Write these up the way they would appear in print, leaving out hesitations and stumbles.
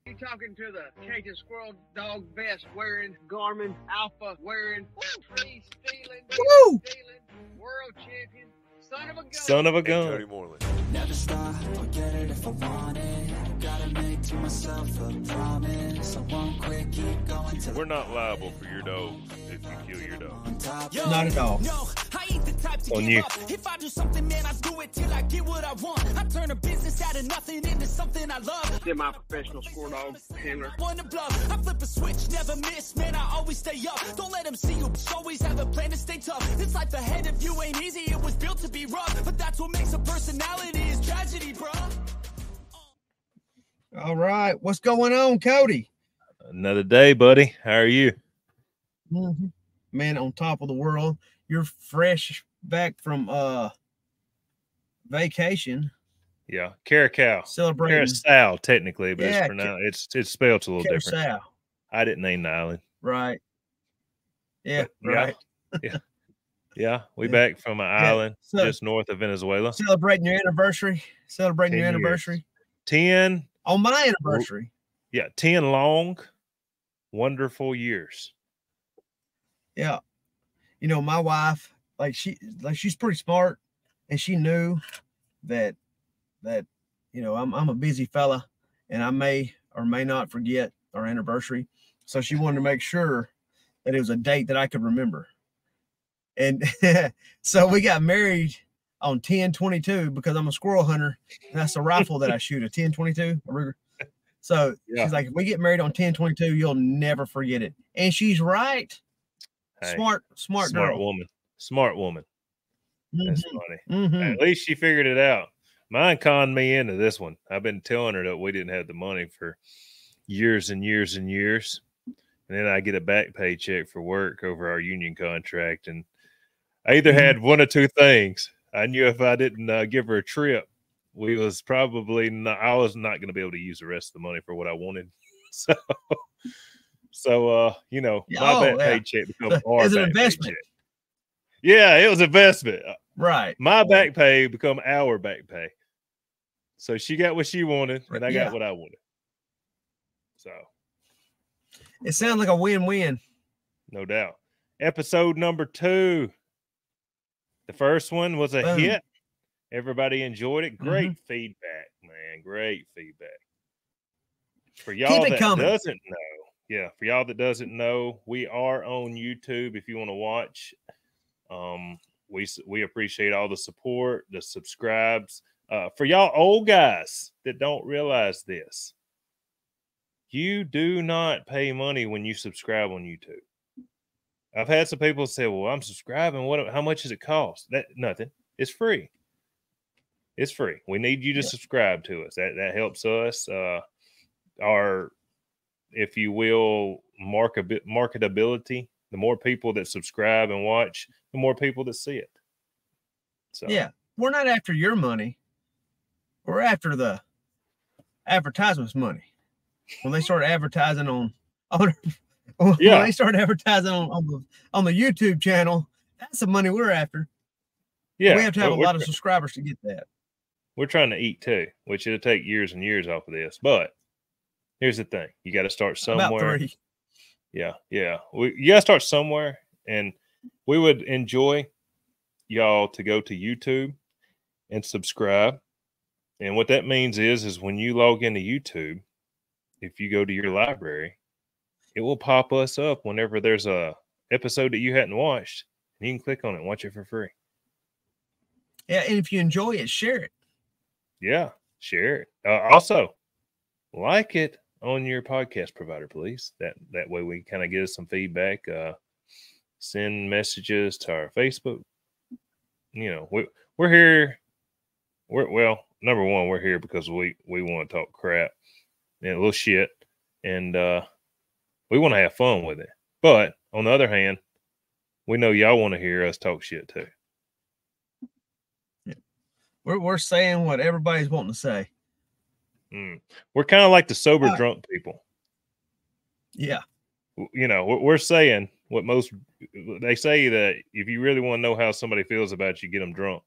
You talking to the Cajun Squirrel Dog vest wearing, Garmin Alpha wearing, tree stealing, world champion, son of a gun. Son of a Hey, gun. Jody Moreland. Never stop, I'll get it if I want it. Gotta make to myself a promise. I won't quit, keep going till We're not liable for your dog if you kill your dog. on top. Not at all. No, I ain't the type to On give you. up. If I do something, man, I do it till I get what I want. I turn a business out of nothing into something I love. Semi-professional squirrel dog handler. Wanna bluff, I flip a switch, never miss, man, I always stay up. Don't let them see you, always have a plan to stay tough. This life ahead of you ain't easy, it was built to be rough. But that's what makes a personality is tragedy, bro. All right. What's going on, Cody? Another day, buddy. How are you? Man, on top of the world. You're fresh back from vacation. Yeah, Caracal. Celebrating. Carousel, technically, but Yeah, it's pronounced. It's spelled a little different. Carousel. I didn't name the island. Right. Yeah, But, right. Yeah, we Yeah. back from an island So- just north of Venezuela. Celebrating your anniversary. 10 years. 10, On my anniversary. 10 long, wonderful years. Yeah. You know, my wife, she's pretty smart, and she knew that I'm a busy fella, and I may or may not forget our anniversary. So she wanted to make sure that it was a date that I could remember. And so we got married on 10/22 because I'm a squirrel hunter. And that's a rifle that I shoot, a 10/22. So she's like, if we get married on 10/22, you'll never forget it. And she's right. Hey, Smart girl. Smart woman. That's Mhm. funny. Mhm. At least she figured it out. Mine conned me into this one. I've been telling her that we didn't have the money for years and years and years. And then I get a back paycheck for work over our union contract. And I either had one or two things. I knew if I didn't give her a trip, I was not going to be able to use the rest of the money for what I wanted. So, my back paycheck becomes our As an back investment. paycheck. Yeah, it was investment. Right. My back pay become our back pay. So she got what she wanted, and I Yeah. got what I wanted. So, It sounds like a win-win. no doubt. Episode number 2. The first one was a Boom. hit. Everybody enjoyed it. Great feedback, man. Great feedback. For y'all it that coming. doesn't know, we are on YouTube if you want to watch. We appreciate all the support, the subscribes. For y'all old guys that don't realize this, you do not pay money when you subscribe on YouTube. I've had some people say, well, I'm subscribing. How much does it cost? Nothing. It's free. It's free. We need you to subscribe to us. That helps us. Our, if you will, marketability. The more people that subscribe and watch, the more people that see it. So Yeah. We're not after your money. We're after the advertisements money. When they start advertising when they start advertising on the YouTube channel, that's the money we're after. yeah, We have to have a lot of subscribers to get that. We're trying to eat too, which it'll take years and years off of this. But here's the thing: you got to start somewhere. About 3. Yeah. You got to start somewhere, and we would enjoy y'all to go to YouTube and subscribe. And what that means is when you log into YouTube, if you go to your library, it will pop us up whenever there's a episode that you hadn't watched, and you can click on it and watch it for free. Yeah, and if you enjoy it, share it. Yeah, share it. Also, like it on your podcast provider, please. That way we kind of get some feedback. Send messages to our Facebook. We're here. Number one, we're here because we want to talk crap and a little shit, and we want to have fun with it. But on the other hand, we know y'all want to hear us talk shit too. Yeah. We're saying what everybody's wanting to say. We're kind of like the sober drunk people. Yeah. We're saying what they say, that if you really want to know how somebody feels about you, get them drunk.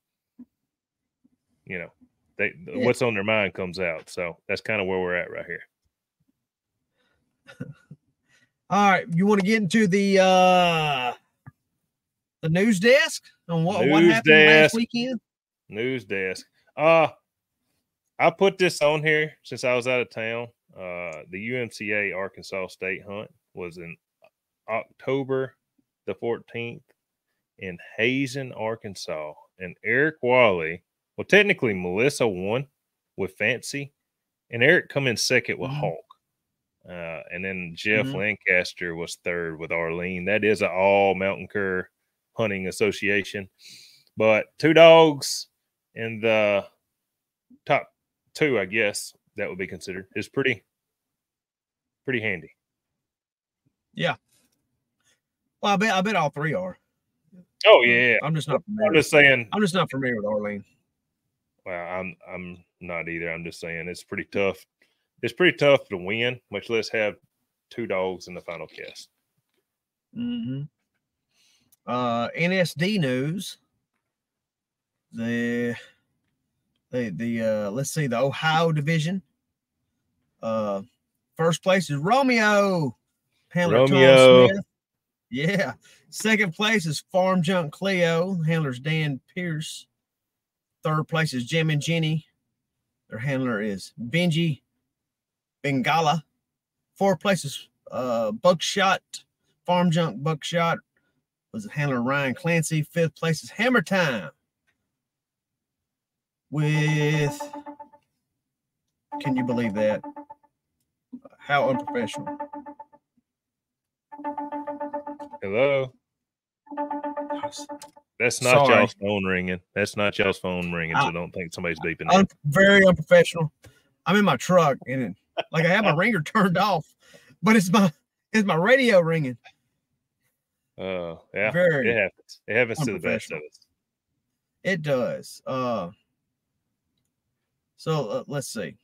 What's on their mind comes out. So that's kind of where we're at right here. All right, you want to get into the news desk on what happened last weekend? News desk. I put this on here since I was out of town. The UMCA Arkansas State Hunt was in October the 14th in Hazen, Arkansas. And Eric Wally, well, technically Melissa won with Fancy, and Eric come in second with Hawk. And then Jeff Lancaster was third with Arlene. That is an all Mountain Cur hunting association. But 2 dogs in the top 2, I guess that would be considered, is pretty handy. Yeah. Well, I bet all 3 are. Oh yeah. I'm just not familiar. I'm just saying. I'm just not familiar with Arlene. Well, I'm not either. I'm just saying it's pretty tough. It's pretty tough to win, much less have 2 dogs in the final cast. NSD news. The let's see, the Ohio division. First place is Romeo. Handler Tom Smith. Yeah. Second place is Farm Junk Cleo. Handlers Dan Pierce. Third place is Jim and Jenny. Their handler is Benji Bengala. Fourth place is Buckshot. Farm Junk Buckshot was handler Ryan Clancy. Fifth place is Hammer Time with, can you believe that? How unprofessional. Hello. That's not y'all's phone ringing. That's not y'all's phone ringing, so don't think somebody's beeping. Very unprofessional. I'm in my truck and I have my ringer turned off, but it's my radio ringing. Oh, yeah. It happens. It happens to the best of us. It does. So let's see.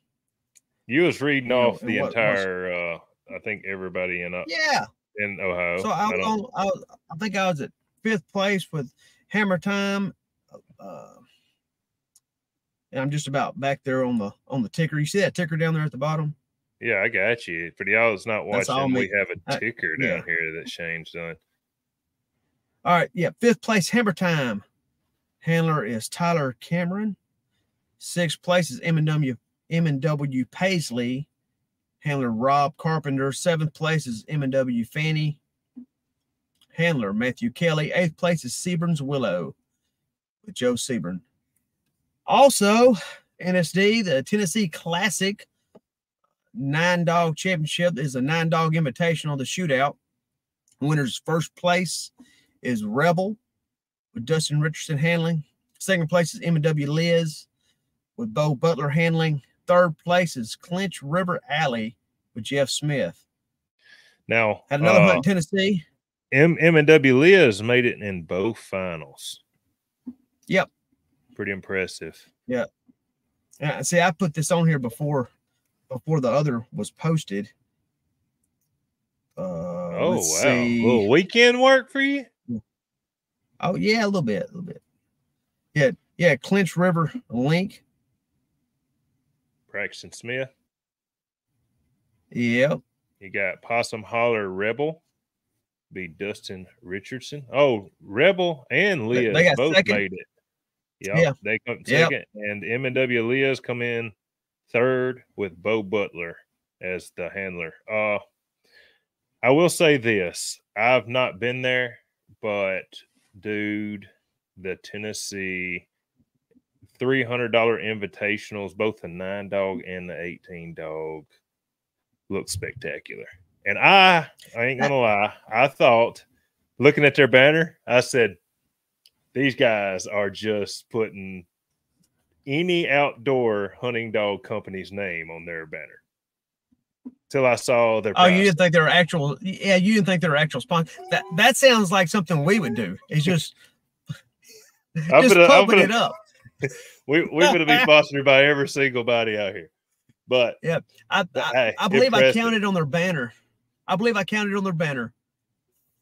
You was reading off the entire I think everybody in Ohio. So I think I was at 5th place with Hammer Time. And I'm just about back there on the ticker. You see that ticker down there at the bottom? Yeah, I got you. For y'all that's not watching, we have a ticker down here that Shane's done. All right, yeah, 5th place Hammer Time. Handler is Tyler Cameron. 6th place is M&W Paisley. Handler Rob Carpenter. 7th place is M&W Fanny. Handler Matthew Kelly. 8th place is Seburn's Willow with Joe Sebern. Also, NSD, the Tennessee Classic 9-dog championship is a 9-dog invitational, the shootout. Winner's first place is Rebel with Dustin Richardson handling. Second place is M&W Liz with Bo Butler handling. Third place is Clinch River Alley with Jeff Smith. Now, had another hunt in Tennessee. M&W Liz made it in both finals. Yep. Pretty impressive. Yeah. See, I put this on here before the other was posted. Oh, wow. A little weekend work for you? Oh, yeah, a little bit. Yeah, Clinch River Link. Braxton Smith. Yep. You got Possum Holler Rebel. Be Dustin Richardson. Oh, Rebel and Liz both second. Made it. Yep, yeah, they come second, and M&W Liz come in third with Bo Butler as the handler. I will say this: I've not been there, but dude, the Tennessee $300 invitationals, both the 9-dog and the 18-dog, look spectacular. And I ain't gonna lie, I thought, looking at their banner, I said, these guys are just putting any outdoor hunting dog company's name on their banner. Till I saw their price. You didn't think they were actual? Yeah, you didn't think they were actual sponsors. That sounds like something we would do. It's just pumping it up. We're going to be sponsored by every single body out here. But yeah, I believe I counted on their banner.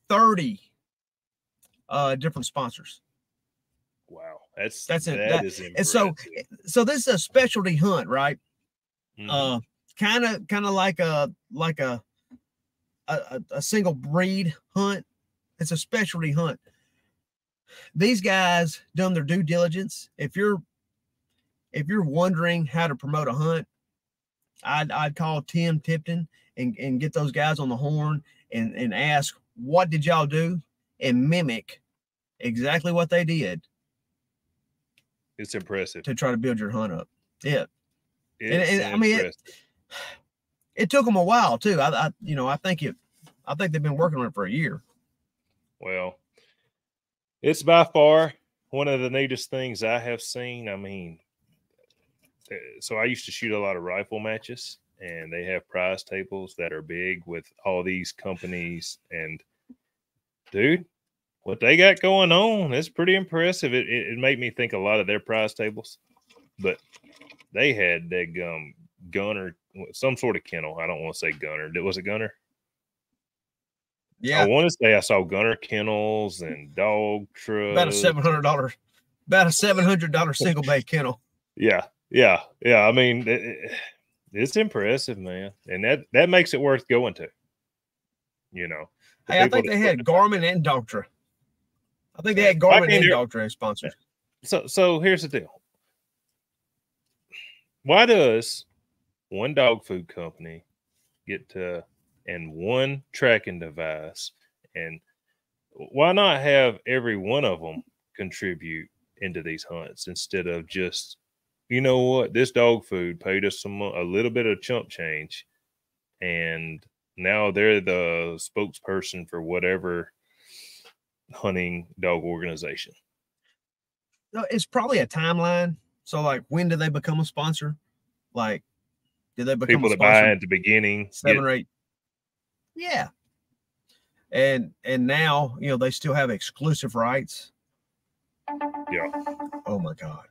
30 different sponsors. Wow, that is impressive. And so this is a specialty hunt, right? Mm-hmm. Kind of like a a single breed hunt. It's a specialty hunt. These guys done their due diligence. If you're wondering how to promote a hunt, I'd call Tim Tipton and get those guys on the horn and ask, what did y'all do? And mimic exactly what they did. It's impressive to try to build your hunt up. Yeah. I mean, it took them a while too. I think they've been working on it for a year. Well, it's by far one of the neatest things I have seen. I mean, so I used to shoot a lot of rifle matches, and they have prize tables that are big with all these companies. And dude, what they got going on is pretty impressive. It made me think a lot of their prize tables, but they had that gunner, some sort of kennel. I don't want to say gunner. Was it gunner? Yeah. I want to say I saw gunner kennels and dog trucks. About a $700 single bay kennel. Yeah. I mean, it's impressive, man, and that makes it worth going to. You know. Hey, I think they had Garmin and Dogtra. I think they had Garmin and Dogtra as sponsors. So here's the deal. Why does one dog food company get to and one tracking device, and why not have every one of them contribute into these hunts instead of just, you know what, this dog food paid us a little bit of chump change, and now they're the spokesperson for whatever hunting dog organization. It's probably a timeline. So, like, when did they become a sponsor? Like, did they become people a that sponsor buy at the beginning? 7 or 8. Yeah. And now, they still have exclusive rights. Yeah. Oh my God.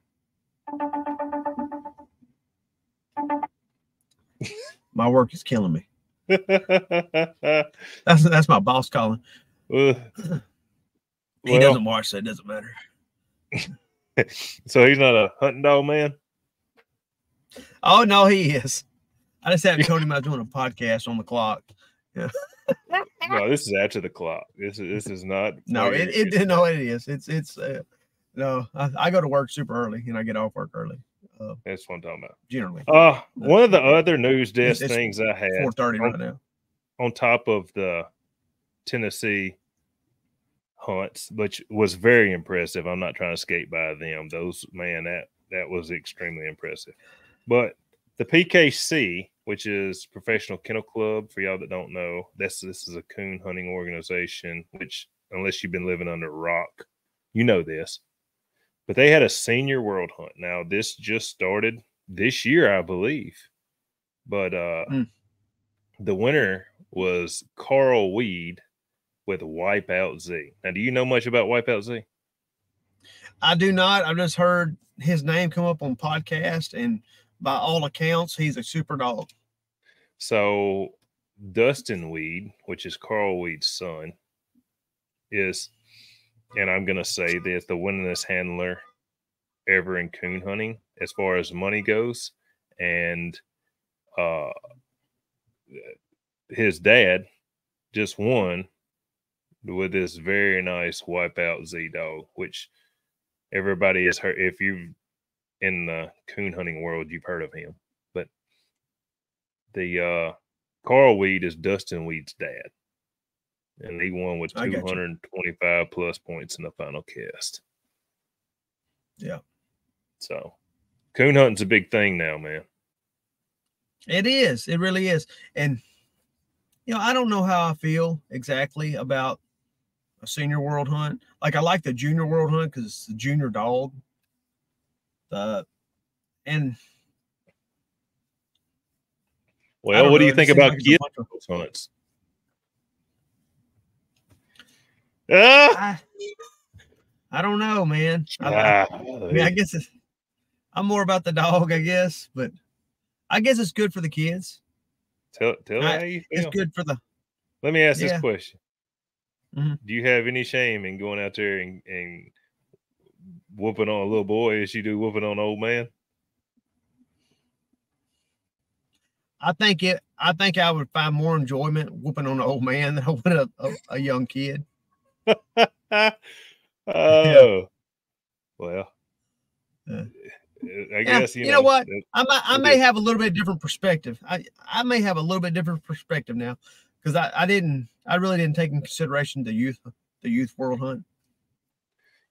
My work is killing me. That's my boss calling. He doesn't watch, so it doesn't matter. So he's not a hunting dog man? Oh no, he is. I just haven't told him I was doing a podcast on the clock. Yeah. No, this is after the clock. This is not. No, it is. It's no. I go to work super early and I get off work early. That's what I'm talking about. Generally. One of the other news desk things I had 4:30 right now. On top of the Tennessee hunts, which was very impressive. I'm not trying to skate by them. Those, man, that was extremely impressive. But the PKC, which is Professional Kennel Club, for y'all that don't know, this is a coon hunting organization, which, unless you've been living under a rock, you know this. But they had a senior world hunt. Now, this just started this year, I believe. But the winner was Carl Weed with Wipeout Z. Now, do you know much about Wipeout Z? I do not. I've just heard his name come up on podcast, and by all accounts, he's a super dog. So Dustin Weed, which is Carl Weed's son, is, and I'm going to say this, the winningest handler ever in coon hunting as far as money goes. And his dad just won with this very nice Wipeout Z dog, which everybody has heard. If you've in the coon hunting world, you've heard of him. But the Carl Weed is Dustin Weed's dad, and he won with 225 plus points in the final cast. Yeah. So coon hunting's a big thing now, man. It is. It really is. And I don't know how I feel exactly about a senior world hunt. Like, I like the junior world hunt because it's the junior dog. And well, what do you think about kids hunts? I don't know, man. I guess I'm more about the dog, I guess, but I guess it's good for the kids. Tell how you feel. It's good for the. Let me ask this question. Mm-hmm. Do you have any shame in going out there and whooping on a little boy as you do whooping on an old man? I think I would find more enjoyment whooping on an old man than whooping a young kid. Oh, well, I guess you know what? I may have a little bit different perspective. I may have a little bit different perspective now because I really didn't take in consideration the youth world hunt.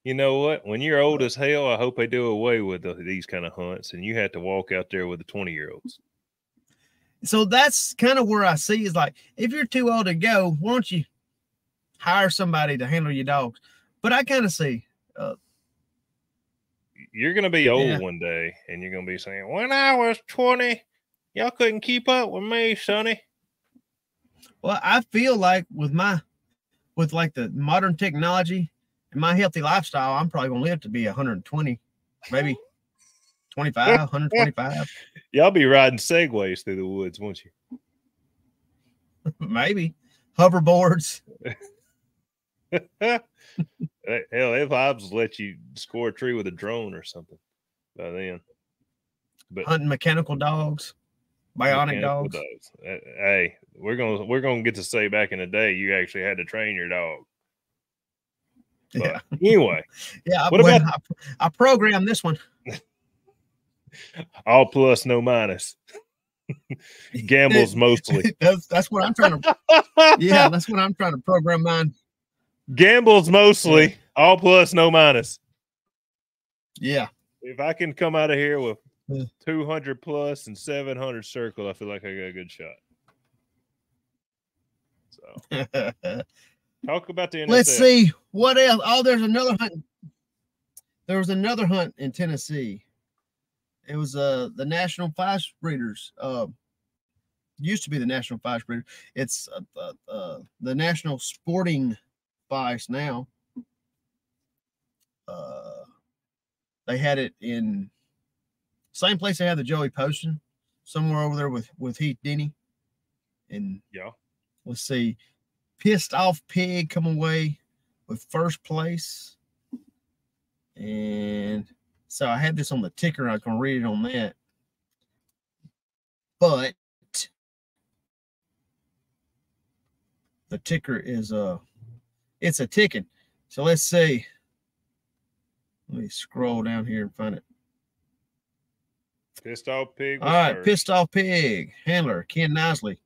You know what? When you're old as hell, I hope they do away with these kind of hunts, and you have to walk out there with the 20-year-olds. So that's kind of where I see is like, if you're too old to go, why don't you hire somebody to handle your dogs? But I kind of see you're going to be old one day, and you're going to be saying, when I was 20, y'all couldn't keep up with me, sonny. Well, I feel like with like the modern technology and my healthy lifestyle, I'm probably going to live to be 120, maybe 25, 125. Y'all be riding segways through the woods, won't you? Maybe. Hoverboards. Hell, if Hobbs let you score a tree with a drone or something by then. But hunting mechanical dogs, bionic dogs. Hey, we're gonna get to say back in the day you actually had to train your dog. But anyway, I programmed this one. All plus, no minus. Gambles mostly. That's what I'm trying to. Yeah, that's what I'm trying to program mine. Gambles mostly, all plus, no minus. Yeah. If I can come out of here with 200 plus and 700 circle, I feel like I got a good shot. So, talk about the NSF. Let's see what else. Oh, there's another hunt. There was another hunt in Tennessee. It was the National Fast Breeders. Used to be the National Fast Breeders. It's the National Sporting Vice now. They had it in same place they had the Joey Poston, somewhere over there with Heath Denny. And let's see, Pissed Off Pig come away with first place. And so I had this on the ticker. I can read it on that. But the ticker is it's a ticking. So let's see. Let me scroll down here and find it. Pissed Off Pig. All right, first. Pissed Off Pig. Handler, Ken Nisley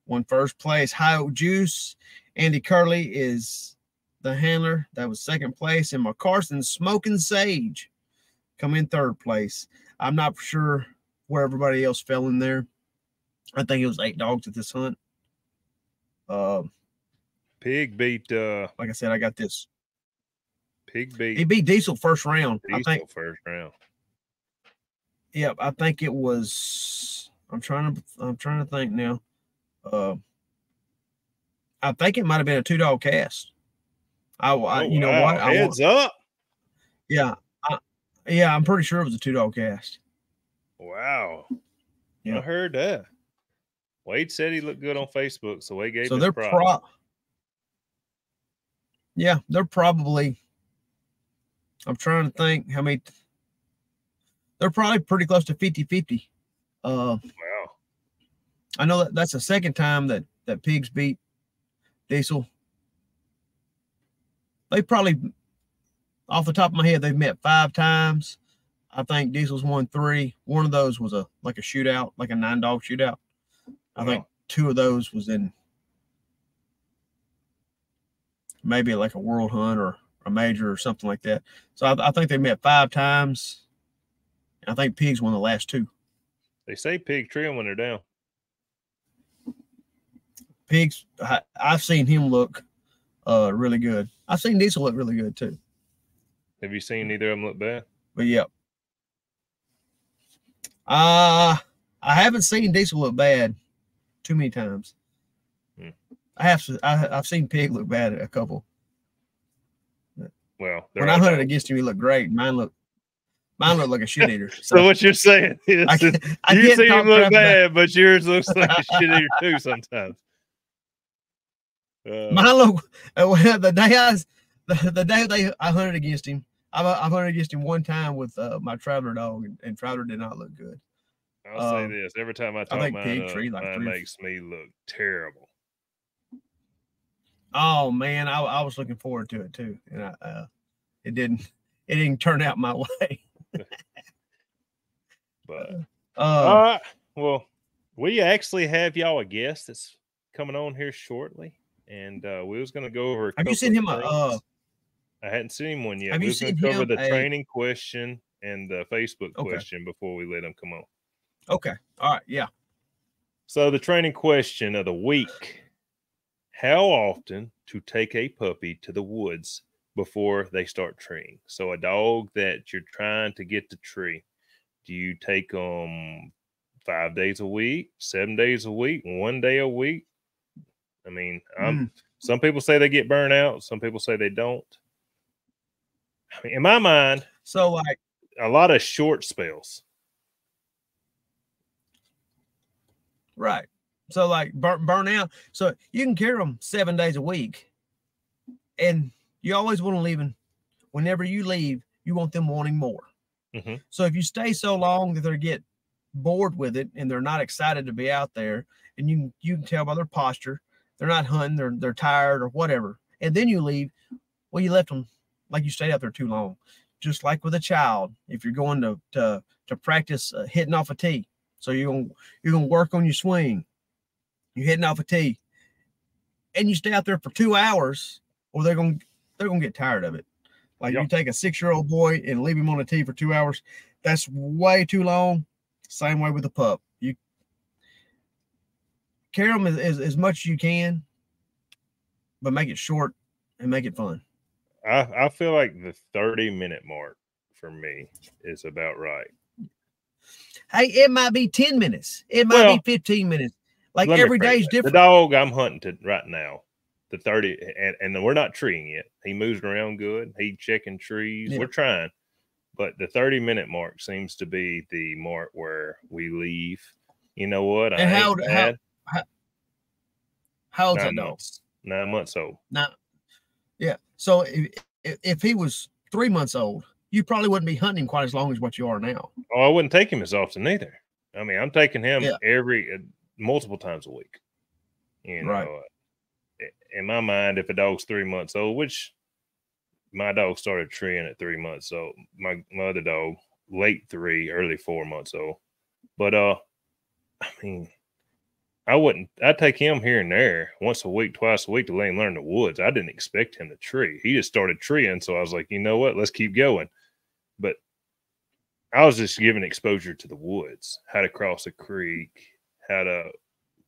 won first place. High Oak Juice. Andy Curley is the handler. That was second place. And McCarson Smoking Sage come in third place. I'm not sure where everybody else fell in there. I think it was 8 dogs at this hunt. Pig beat like I said, I got this. Pig beat. He beat Diesel first round. Diesel first round. Yep, I think it was. I'm trying to think now. I think it might have been a 2-dog cast. You know what? Heads up. Yeah, I'm pretty sure it was a 2-dog cast. Wow. Yeah. I heard that. Wade said he looked good on Facebook, so Wade gave so him they're props. Yeah, they're probably. I'm trying to think how many. They're probably pretty close to 50-50. Wow. I know that's the second time that Pigs beat Diesel. They probably, off the top of my head, they've met 5 times. I think Diesel's won 3. One of those was like a shootout, like a 9-dog shootout. I think 2 of those was in maybe like a world hunt or a major or something like that. So I think they met 5 times. I think Pigs won the last 2. They say Pig trim when they're down. Pigs, I've seen him look really good. I've seen Diesel look really good too. Have you seen either of them look bad? But yeah. I haven't seen Diesel look bad too many times. I've seen Pig look bad a couple. Well, when I hunted against him, he looked great. Mine looked like a shit eater. So what you're saying is you see him look bad, but yours looks like a shit eater too sometimes. Mine look the day I hunted against him. I hunted against him one time with my Traveler dog, and Traveler did not look good. I'll say this: every time I talk think mine pig up, tree, like mine 3 makes me look terrible. Oh man, I was looking forward to it too, and it didn't turn out my way. But all right, well, we actually have y'all a guest that's coming on here shortly, and we was going to go over. Have you sent him I hadn't seen him one yet. Have we you was going sent to cover him the training question and the Facebook Okay. question before we let him come on. Okay, all right, yeah. So the training question of the week: how often to take a puppy to the woods before they start treeing? So a dog that you're trying to get to tree, do you take them 5 days a week, 7 days a week, 1 day a week? I mean, some people say they get burnt out. Some people say they don't. I mean, in my mind, so like a lot of short spells. Right. So like burn out. So you can carry them 7 days a week, and you always want to leave. And whenever you leave, you want them wanting more. Mm-hmm. So if you stay so long that they get bored with it and they're not excited to be out there, and you can tell by their posture, they're not hunting, they're tired or whatever, and then you leave, well, you left them like you stayed out there too long. Just like with a child, if you're going to practice hitting off a tee, so you're gonna work on your swing. You're hitting off a tee, and you stay out there for 2 hours, or they're gonna get tired of it. Like you take a 6-year-old boy and leave him on a tee for 2 hours, that's way too long. Same way with a pup. You carry them as much as you can, but make it short and make it fun. I feel like the 30-minute mark for me is about right. Hey, it might be 10 minutes. It might be 15 minutes. Like every day is different. The dog I'm hunting right now, the 30, and we're not treeing yet. He moves around good. He checking trees. Yeah. We're trying. But the 30-minute mark seems to be the mark where we leave. You know what? And how old's that dog? 9 months old. Yeah. So if he was 3 months old, you probably wouldn't be hunting quite as long as what you are now. Oh, I wouldn't take him as often either. I mean, I'm taking him multiple times a week. You know, in my mind, if a dog's 3 months old, which my dog started treeing at 3 months old, my other dog late 3, early 4 months old. But I mean, I'd take him here and there once a week, twice a week to let him learn the woods. I didn't expect him to tree. He just started treeing. So I was like, you know what? Let's keep going. But I was just giving exposure to the woods, how to cross a creek, how to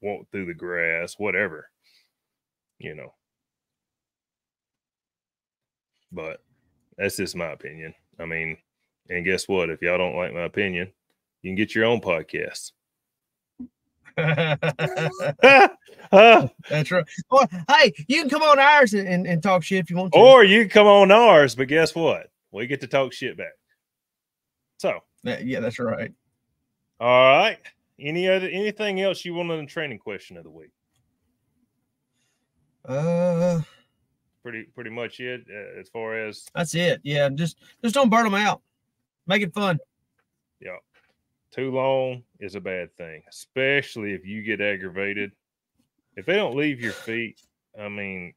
walk through the grass, whatever, you know. But that's just my opinion. I mean, and guess what? If y'all don't like my opinion, you can get your own podcast. That's right. Or, hey, you can come on ours and talk shit if you want to. Or you can come on ours, but guess what? We get to talk shit back. So yeah, that's right. All right. Anything else you want on the training question of the week? Pretty much it as far as that's it. Yeah, just don't burn them out. Make it fun. Yeah. Too long is a bad thing, especially if you get aggravated. If they don't leave your feet, I mean,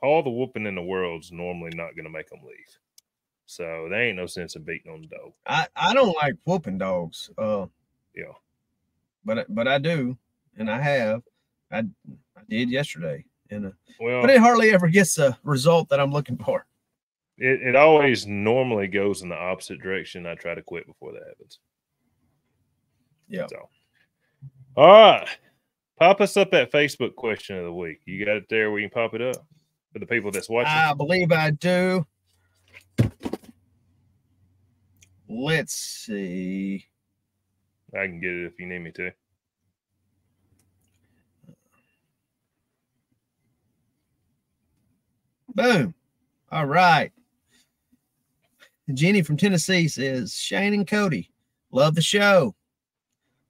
all the whooping in the world's normally not going to make them leave. So there ain't no sense in beating on the dog. I don't like whooping dogs. Yeah. But I do, and I have. I did yesterday, and well, but it hardly ever gets the result that I'm looking for. It always normally goes in the opposite direction. I try to quit before that happens. Yeah. So, all right. Pop us up that Facebook question of the week. You got it there where you can pop it up for the people that's watching? I believe I do. Let's see. I can get it if you need me to. Boom. All right. Jenny from Tennessee says, Shane and Cody, love the show.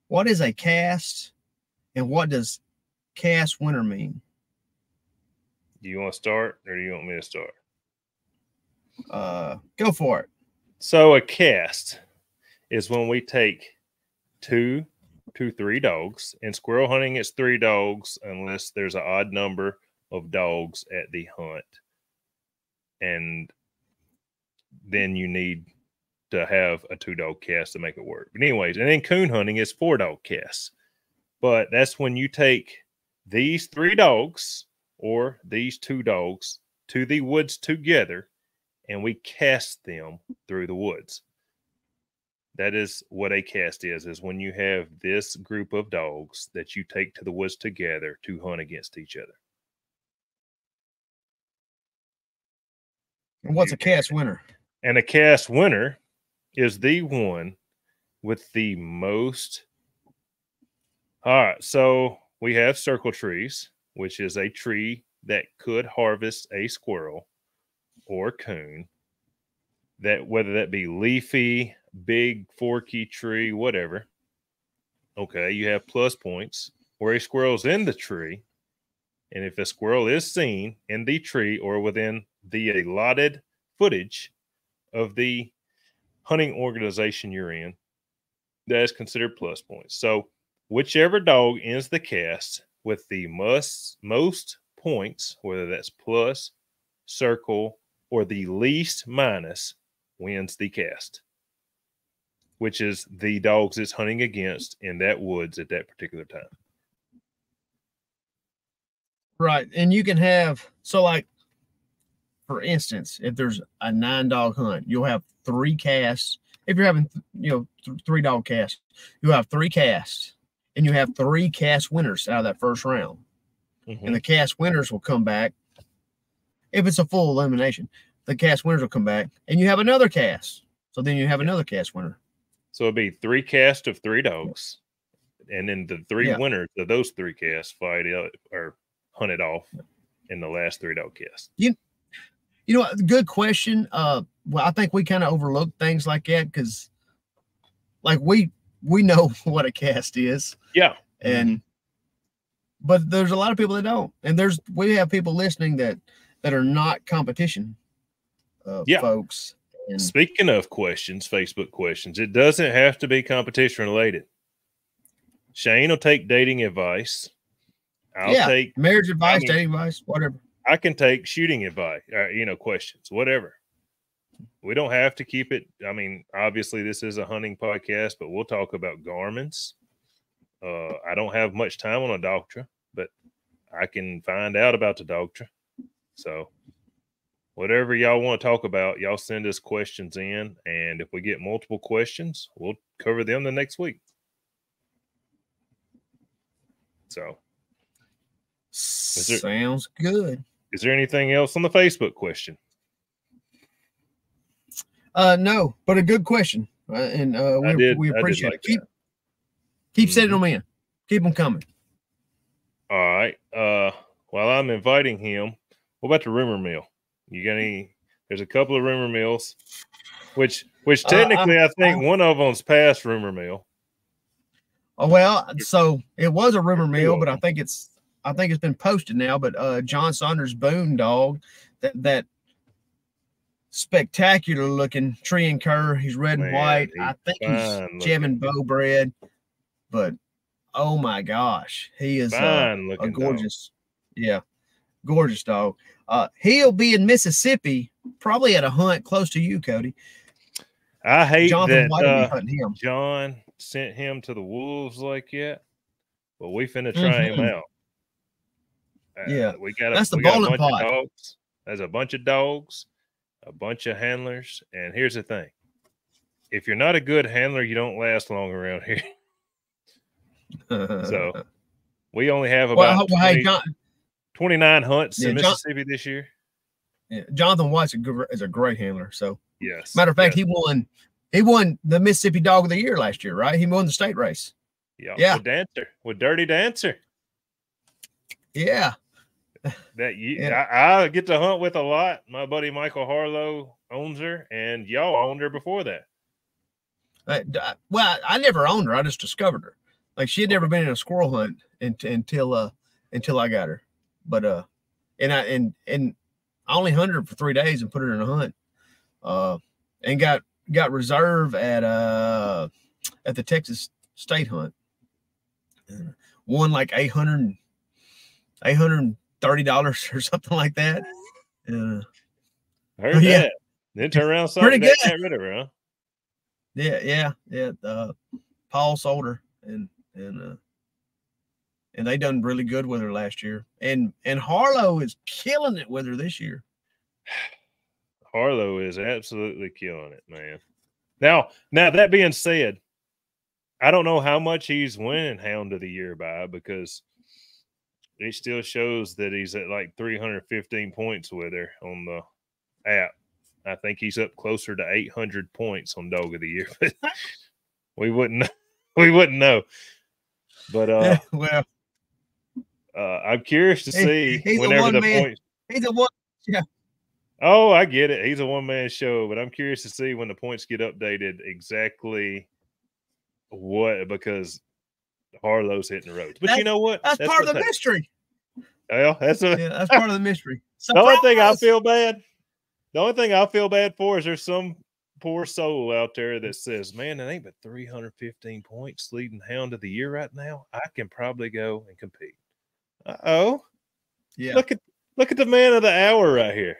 What is a cast and what does cast winner mean? Do you want to start or do you want me to start? Go for it. So a cast is when we take 2 to 3 dogs. In squirrel hunting, it's 3 dogs unless there's an odd number of dogs at the hunt. And then you need to have a 2-dog cast to make it work. But anyways, and in coon hunting, it's 4-dog casts. But that's when you take these 3 dogs or these 2 dogs to the woods together and we cast them through the woods. That is what a cast is when you have this group of dogs that you take to the woods together to hunt against each other. And what's a cast winner? And a cast winner is the one with the most. All right, so we have circle trees, which is a tree that could harvest a squirrel or coon. That whether that be leafy, big, forky tree, whatever. Okay, you have plus points where a squirrel's in the tree. And if a squirrel is seen in the tree or within the allotted footage of the hunting organization you're in, that is considered plus points. So whichever dog ends the cast with the most points, whether that's plus, circle, or the least minus, wins the cast, which is the dogs it's hunting against in that woods at that particular time. Right. And you can have, so like, for instance, if there's a 9-dog hunt, you'll have 3 casts. If you're having, 3-dog casts, you'll have 3 casts, and you have 3 cast winners out of that first round. Mm-hmm. And the cast winners will come back. If it's a full elimination, the cast winners will come back, and you have another cast. So then you have another cast winner. So it'd be 3 casts of 3 dogs, and then the 3 winners of those 3 casts fight out or hunted off in the last 3-dog cast. You know, good question. Well, I think we kind of overlook things like that because, like, we know what a cast is. Yeah. And but there's a lot of people that don't, and we have people listening that are not competition folks. And speaking of questions, Facebook questions, it doesn't have to be competition related. Shane will take dating advice. I'll take marriage advice, dating advice, whatever. I can take shooting advice, questions, whatever. We don't have to keep it. I mean, obviously this is a hunting podcast, but we'll talk about Garmins. I don't have much time on a doctrine, but I can find out about the doctrine. So whatever y'all want to talk about, y'all send us questions in. And if we get multiple questions, we'll cover them the next week. So sounds good. Is there anything else on the Facebook question? No, but a good question. And we appreciate it. Keep sending them in. Keep them coming. All right. While I'm inviting him, what about the rumor mill? You got any? There's a couple of rumor mills, which technically I think one of them's past rumor mill. Oh, well, so it was a rumor mill, but I think it's been posted now. But John Saunders Boone dog, that spectacular looking tree and cur. He's red and white. I think he's jamming bow bred, but oh my gosh, he is a gorgeous, gorgeous dog. He'll be in Mississippi, probably at a hunt close to you, Cody. I hate Jonathan that John sent him to the wolves like that, but we finna try him out. We got a bunch of dogs. There's a bunch of dogs, a bunch of handlers, and here's the thing: if you're not a good handler, you don't last long around here. So we only have about 29 hunts in Mississippi this year. Yeah, Jonathan White is a great handler. So yes, matter of fact, he won the Mississippi Dog of the Year last year, right? He won the state race. Yeah. With Dirty Dancer. Yeah. I get to hunt with a lot. My buddy Michael Harlow owns her, and y'all owned her before that. Well, I never owned her. I just discovered her. Like, she had never been in a squirrel hunt until I got her. But and I only hunted her for 3 days and put her in a hunt. And got reserve at the Texas state hunt. Won like $830 or something like that. I heard yeah. that. Then turn around, something Pretty that good. got rid of her, huh? Yeah. Paul sold her, and they done really good with her last year. And Harlow is killing it with her this year. Harlow is absolutely killing it, man. Now that being said, I don't know how much he's winning Hound of the Year by, because it still shows that he's at like 315 points with her on the app. I think he's up closer to 800 points on Dog of the Year, but we wouldn't know. But I'm curious to see whenever the points. He's a one. Yeah. Oh, I get it. He's a one-man show, but I'm curious to see when the points get updated exactly what, because Harlow's hitting the roads. But you know what? That's part of the mystery. Well, that's part of the mystery. The only thing I feel bad for is there's some poor soul out there that says, man, it ain't but 315 points leading Hound of the Year right now. I can probably go and compete. Uh-oh. Yeah. Look at the man of the hour right here.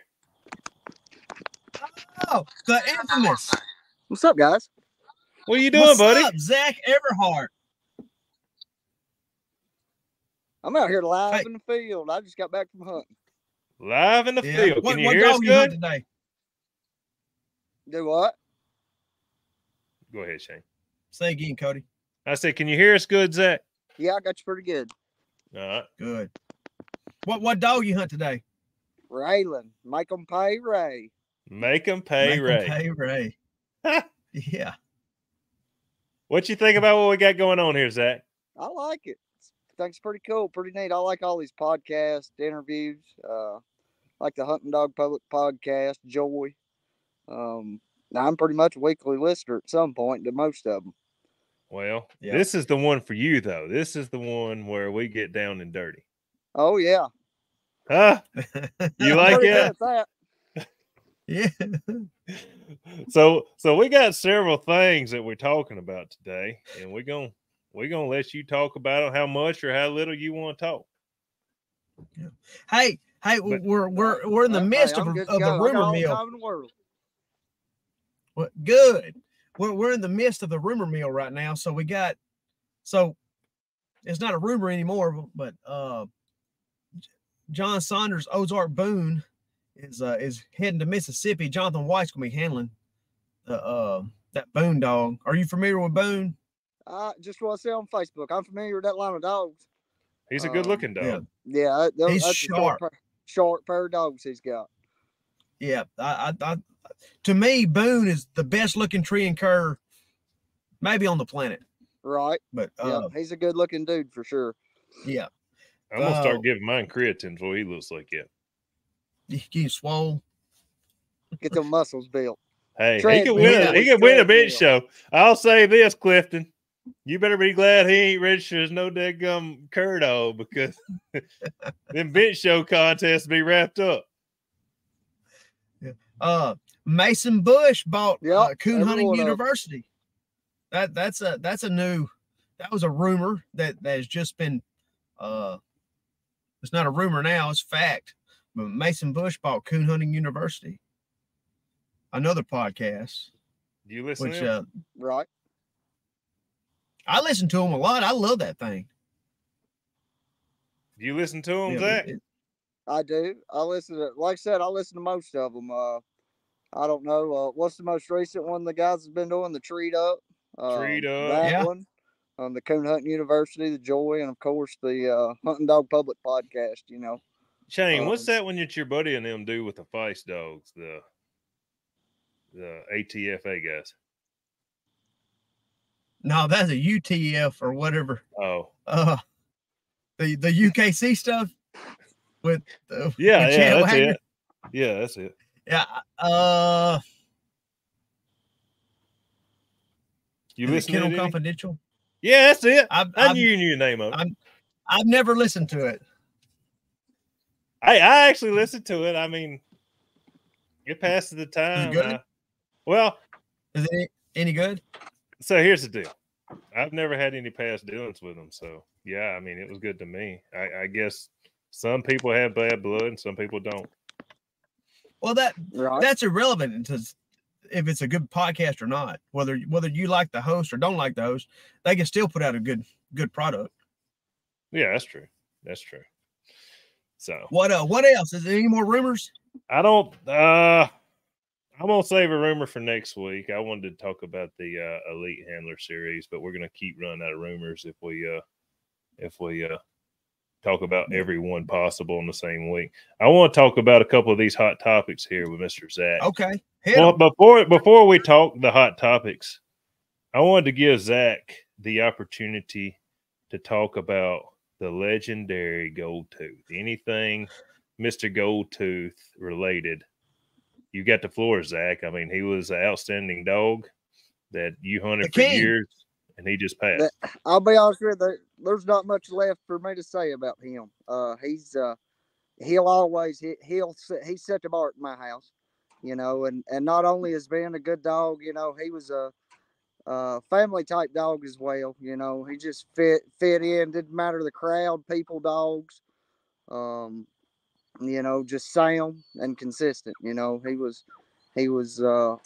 Oh, the infamous. What's up, guys? What are you doing, buddy? What's up, Zack Everhart? I'm out here live in the field. I just got back from hunting. Live in the field. Can you what hear us good? Today? Do what? Go ahead, Shane. Say again, Cody. I said, can you hear us good, Zach? Yeah, I got you pretty good. All right. Good. What dog you hunt today? Raylan. Make them pay Ray. Make them pay Ray. Pay Ray. Yeah. What you think about what we got going on here, Zach? I like it. I think it's pretty cool, pretty neat. I like all these podcasts, interviews, like the Hunting Dog Public Podcast, Joy. I'm pretty much a weekly listener at some point to most of them. Well, This is the one for you, though. This is the one where we get down and dirty. Oh, yeah. Huh? You like it? Yeah. So we got several things that we're talking about today, and we're gonna let you talk about it, how much or how little you want to talk. Yeah. Hey, but, we're in the midst of the rumor mill. Well, good. We're in the midst of the rumor mill right now. So it's not a rumor anymore, but John Saunders Ozark Boone is heading to Mississippi. Jonathan White's gonna be handling that Boone dog. Are you familiar with Boone? Just what I see on Facebook. I'm familiar with that line of dogs. He's a good looking dog. Yeah, he's sharp. Short pair of dogs he's got. Yeah, to me, Boone is the best looking tree and cur maybe on the planet. Right. But he's a good looking dude for sure. Yeah. I'm gonna start giving mine creatine before he looks like it. You swole. Get them muscles built. Hey, he can win a bench show. I'll say this, Clifton. You better be glad he ain't registered as no daggum cur dog, because them bench show contests be wrapped up. Yeah. Mason Bush bought Coon Hunting University. That was a rumor that has just been it's not a rumor now, it's fact. But Mason Bush bought Coon Hunting University. Another podcast. Do you listen to him? Right. I listen to him a lot. I love that thing. Do you listen to him, Zach? I do. I listen to, like I said, I listen to most of them. I don't know. What's the most recent one the guys have been doing? The Treed Up. That one. The Coon Hunting University, the Joy, and of course the Hunting Dog Public Podcast, you know. Shane, what's that one that your buddy and them do with the Feist dogs? The ATFA guys. No, that's a UTF or whatever. Oh. The UKC stuff with that's it. Yeah, that's it. Yeah. You listen to Kennel Confidential? Yeah, that's it. I knew you knew the name of it. I've never listened to it. I actually listened to it. I mean, it passes the time. Is it good? Well, is it any good? So here's the deal. I've never had any past dealings with him, so yeah, I mean, it was good to me. I guess some people have bad blood and some people don't. Well, that's irrelevant to if it's a good podcast or not. Whether you like the host or don't like the host, they can still put out a good product. Yeah, that's true. That's true. So what else? Is there any more rumors? I don't. I'm gonna save a rumor for next week. I wanted to talk about the Elite Handler series, but we're gonna keep running out of rumors if we talk about every one possible in the same week. I want to talk about a couple of these hot topics here with Mr. Zack. Okay. Well, before we talk the hot topics, I wanted to give Zack the opportunity to talk about the legendary Goldtooth. Anything Mr. Goldtooth related. You got the floor, Zack. I mean, he was an outstanding dog that you hunted for years, and he just passed. I'll be honest with you, there's not much left for me to say about him. He set the bar at my house, you know, and not only as being a good dog, you know, he was a family type dog as well. You know, he just fit in. Didn't matter the crowd, people, dogs. You know, just sound and consistent. You know, he was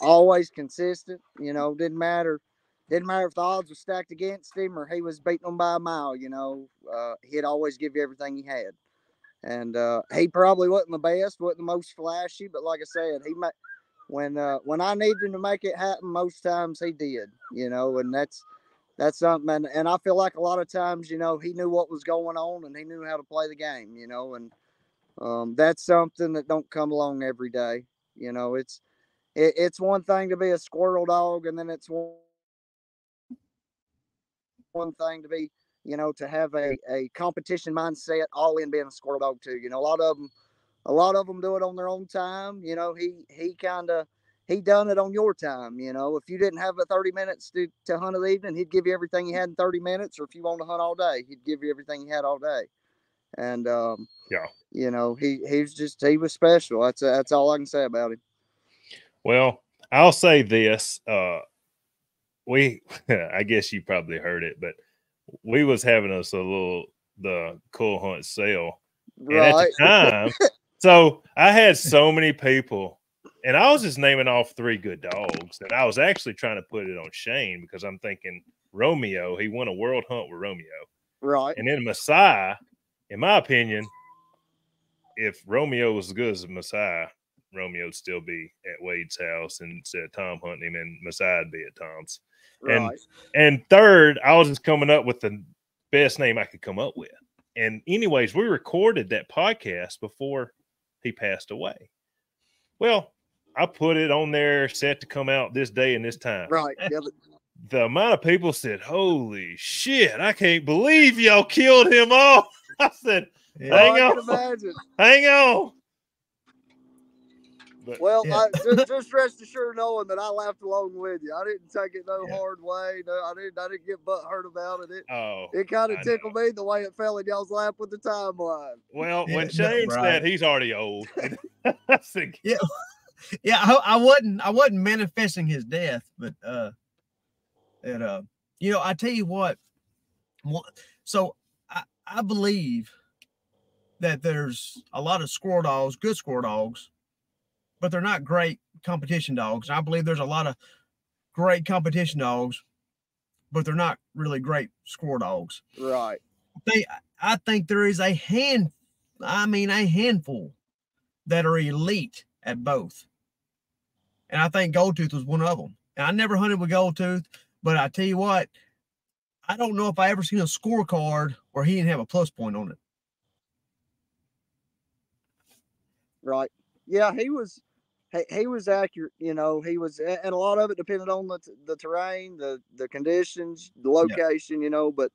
always consistent. You know, didn't matter if the odds were stacked against him or he was beating them by a mile. You know, he'd always give you everything he had. And he probably wasn't the best, wasn't the most flashy, but like I said, when I needed him to make it happen, most times he did. You know, and that's something. And I feel like a lot of times, you know, he knew what was going on and he knew how to play the game. You know, and that's something that don't come along every day. You know, it's one thing to be a squirrel dog, and then it's one thing to be, you know, to have a competition mindset, all in being a squirrel dog too. You know, a lot of them do it on their own time. You know, he done it on your time. You know, if you didn't have 30 minutes to hunt of the evening, he'd give you everything he had in 30 minutes. Or if you want to hunt all day, he'd give you everything he had all day. And yeah, you know, he was special. That's all I can say about him. Well, I'll say this. I guess you probably heard it, but we was having us the Cool Hunt sale. Right. And at the time, so I had so many people, and I was just naming off 3 good dogs, and I was actually trying to put it on Shane because I'm thinking Romeo, he won a world hunt with Romeo. Right. And then Messiah, in my opinion, if Romeo was as good as Messiah, Romeo would still be at Wade's house and instead of Tom hunting him, and Messiah would be at Tom's. Right. And third, I was just coming up with the best name I could come up with. And anyways, we recorded that podcast before he passed away. Well, I put it on there, set to come out this day and this time. Right. Yeah, the amount of people said, "Holy shit, I can't believe y'all killed him off." I said, hang on. But, well, yeah. just rest assured knowing that I laughed along with you. I didn't take it hard way. No, I didn't get butt hurt about it. It kind of tickled me the way it fell in y'all's lap with the timeline. Well, when Shane said he's already old, I think, I wasn't manifesting his death, but you know, I tell you what. So I believe that there's a lot of squirrel dogs, good squirrel dogs, but they're not great competition dogs. I believe there's a lot of great competition dogs, but they're not really great squirrel dogs. Right. I think there is a handful that are elite at both. And I think Goldtooth was one of them. And I never hunted with Goldtooth, but I tell you what, I don't know if I ever seen a scorecard where he didn't have a plus point on it. Right. Yeah, he was accurate. You know, he was, and a lot of it depended on the terrain, the conditions, the location. You know, but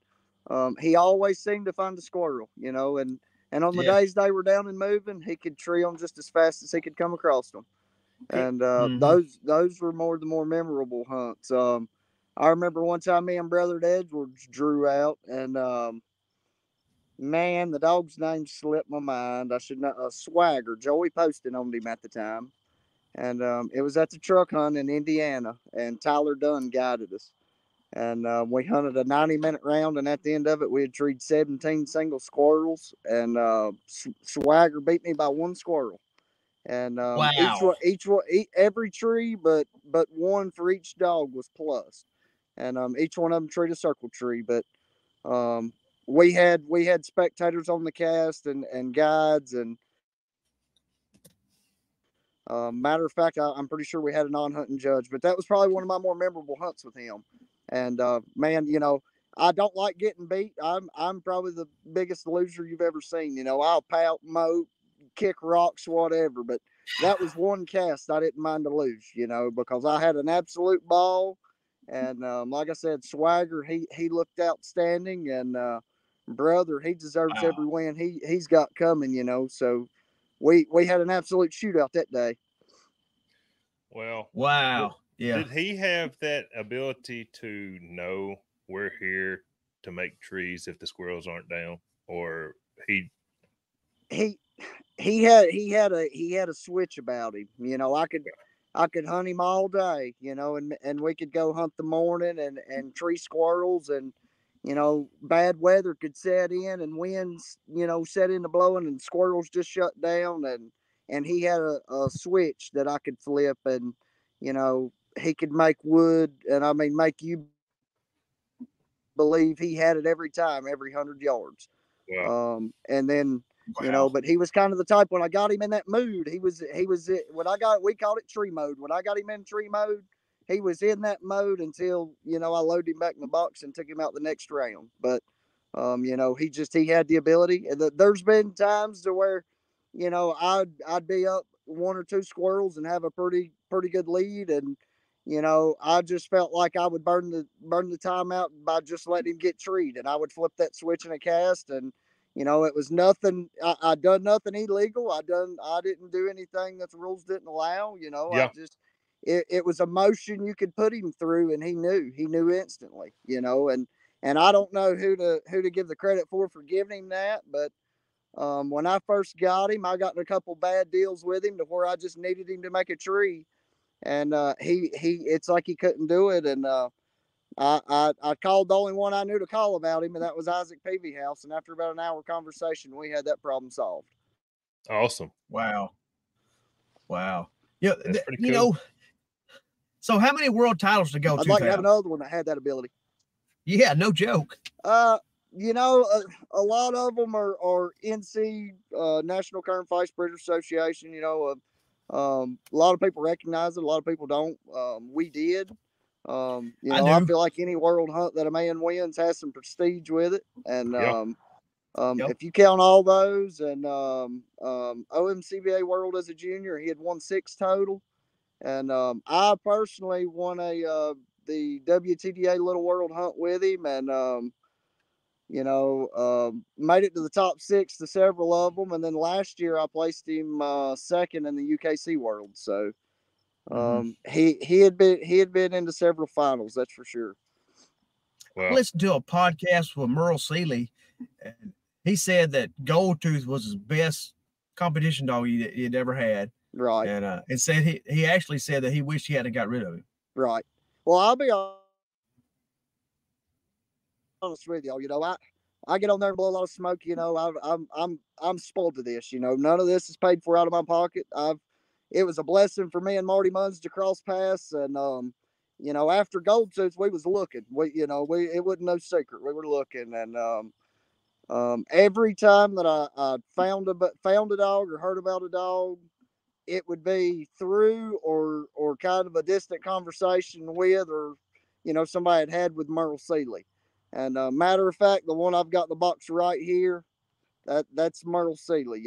he always seemed to find a squirrel. You know, and on the days they were down and moving, he could tree them just as fast as he could come across them. And those were the more memorable hunts. I remember one time me and Brother Edwards drew out, and man, the dog's name slipped my mind. I should know. Swagger. Joey posted on him at the time. And it was at the truck hunt in Indiana, and Tyler Dunn guided us. And we hunted a 90-minute round, and at the end of it, we had treed 17 single squirrels, and Swagger beat me by one squirrel. And wow. every tree but one for each dog was plus, and each one of them treed a circle tree. But we had spectators on the cast and guides, and matter of fact, I'm pretty sure we had a non-hunting judge. But that was probably one of my more memorable hunts with him. And man, I don't like getting beat. I'm probably the biggest loser you've ever seen. I'll pout, moat, kick rocks, whatever. But that was one cast I didn't mind to lose, because I had an absolute ball. And like I said, Swagger, he looked outstanding, and brother, he deserves every win he's got coming. So we had an absolute shootout that day. Well, wow. Yeah. Did he have that ability to know we're here to make trees if the squirrels aren't down, or he had a switch about him. I could hunt him all day, and we could go hunt the morning and tree squirrels, and bad weather could set in and winds set into blowing, and squirrels just shut down, and he had a switch that I could flip, and he could make wood, and I mean make you believe he had it every time, every 100 yards. Wow. And then Wow. but he was kind of the type, when I got him in that mood, he was we called it tree mode. When I got him in tree mode, he was in that mode until I loaded him back in the box and took him out the next round. But he had the ability. And there's been times to where I'd be up one or two squirrels and have a pretty good lead, and I just felt like I would burn the time out by just letting him get treed, and I would flip that switch in a cast, and it was nothing. I done nothing illegal. I didn't do anything that the rules didn't allow. Yeah. It was a motion you could put him through, and he knew instantly. And I don't know who to give the credit for giving him that, but when I first got him, I got in a couple bad deals with him to where I just needed him to make a tree, and it's like he couldn't do it, and I called the only one I knew to call about him, and that was Isaac Peavyhouse. And after about an hour conversation, we had that problem solved. Awesome. Wow. Yeah, that's pretty cool. So how many world titles to go? I'd like to have another one that had that ability. Yeah, no joke. A lot of them are NC, National Current Face Breeders Association. A lot of people recognize it. A lot of people don't. We did. I feel like any world hunt that a man wins has some prestige with it. And if you count all those, and OMCBA World as a junior, he had won 6 total. And I personally won the WTDA Little World Hunt with him, and made it to the top 6 to several of them. And then last year I placed him second in the UKC World. So he had been into several finals, that's for sure. Well, I listened to a podcast with Merle Seeley, and he said that Goldtooth was his best competition dog he'd ever had. Right. And said he actually said that he wished he hadn't got rid of him. Right. Well, I'll be honest with y'all. I get on there and blow a lot of smoke. I'm spoiled to this. None of this is paid for out of my pocket. It was a blessing for me and Marty Munns to cross paths, and after Goldtooth, we was looking. It wasn't no secret. We were looking, and every time that I found a dog or heard about a dog, it would be through or kind of a distant conversation with, or somebody had with Merle Seeley. And matter of fact, the one I've got in the box right here, that's Merle Seeley.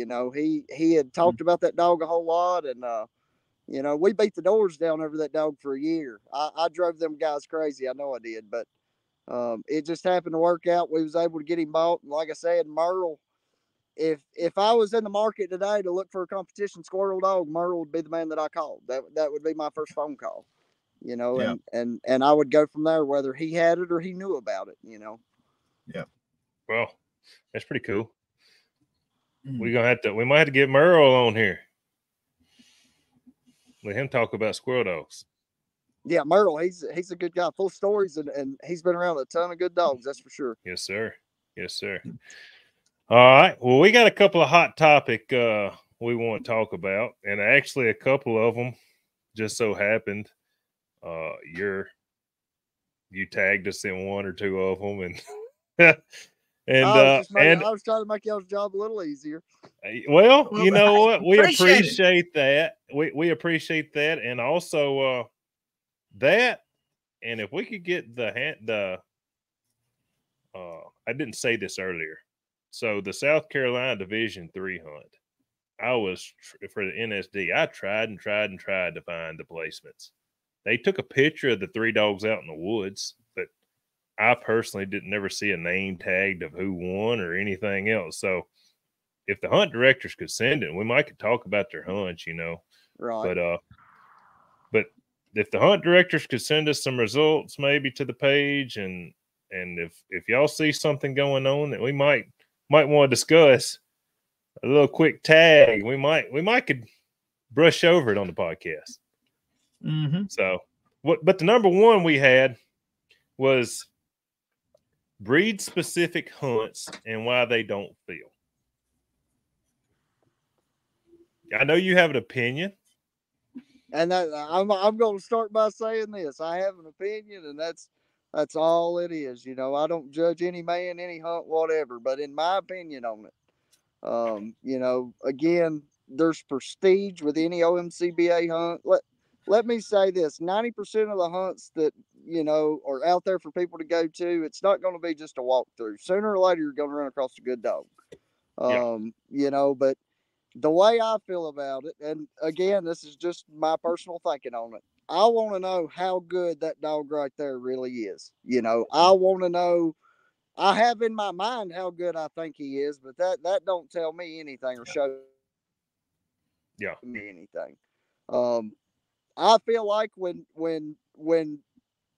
He had talked about that dog a whole lot, and we beat the doors down over that dog for a year. I drove them guys crazy. I know I did, but it just happened to work out. We was able to get him bought, and like I said, Merle, if I was in the market today to look for a competition squirrel dog, Merle would be the man that I called. That would be my first phone call. And I would go from there, whether he had it or he knew about it. Yeah. Well, that's pretty cool. Mm-hmm. We might have to get Merle on here. Let him talk about squirrel dogs. Yeah, Merle, he's a good guy, full of stories, and he's been around a ton of good dogs, that's for sure. Yes, sir. Yes, sir. All right. Well, we got a couple of hot topic we want to talk about, and actually a couple of them just so happened you tagged us in one or two of them, and I was trying to make y'all's job a little easier. Well, you know what? We appreciate that. We appreciate that, and also that. And if we could get I didn't say this earlier. So the South Carolina Division III hunt, I was for the NSD. I tried and tried and tried to find the placements. They took a picture of the 3 dogs out in the woods, but I personally didn't never see a name tagged of who won or anything else. So if the hunt directors could send it, we might could talk about their hunts, you know. Right. But if the hunt directors could send us some results maybe to the page, and if y'all see something going on that we might want to discuss, a little quick tag, we might could brush over it on the podcast. Mm-hmm. So but the number one we had was breed specific hunts and why they don't feel. I know you have an opinion. And I'm going to start by saying this. I have an opinion, and that's all it is. You know, I don't judge any man, any hunt, whatever. But in my opinion on it, you know, again, there's prestige with any OMCBA hunt. Let me say this: 90% of the hunts that you know are out there for people to go to, it's not going to be just a walkthrough. Sooner or later, you're going to run across a good dog. You know, but the way I feel about it, and again, this is just my personal thinking on it. I want to know how good that dog right there really is. You know, I want to know. I have in my mind how good I think he is, but that don't tell me anything or show me anything. I feel like when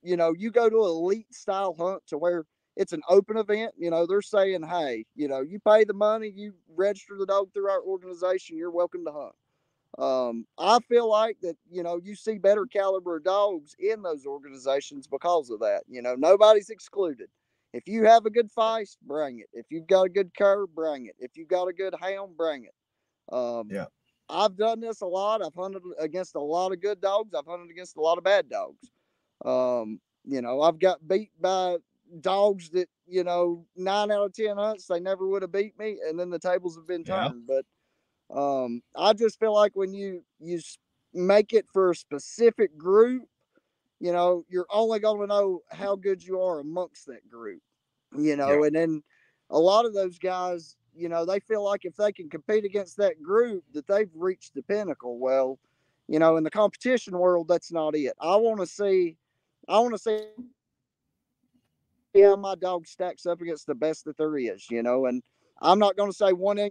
you know you go to an elite style hunt to where it's an open event, you know, they're saying, hey, you know, you pay the money, you register the dog through our organization, you're welcome to hunt. I feel like that, you know, you see better caliber dogs in those organizations because of that. You know, nobody's excluded. If you have a good feist, bring it. If you've got a good cur, bring it. If you've got a good hound, bring it. I've done this a lot. I've hunted against a lot of good dogs. I've hunted against a lot of bad dogs. You know, I've got beat by dogs that, you know, 9 out of 10 hunts, they never would have beat me. And then the tables have been turned. But I just feel like when you make it for a specific group, you know, you're only going to know how good you are amongst that group, you know, and then a lot of those guys, you know, they feel like if they can compete against that group that they've reached the pinnacle. Well, you know, in the competition world, that's not it. I want to see how my dog stacks up against the best that there is, you know, and I'm not going to say one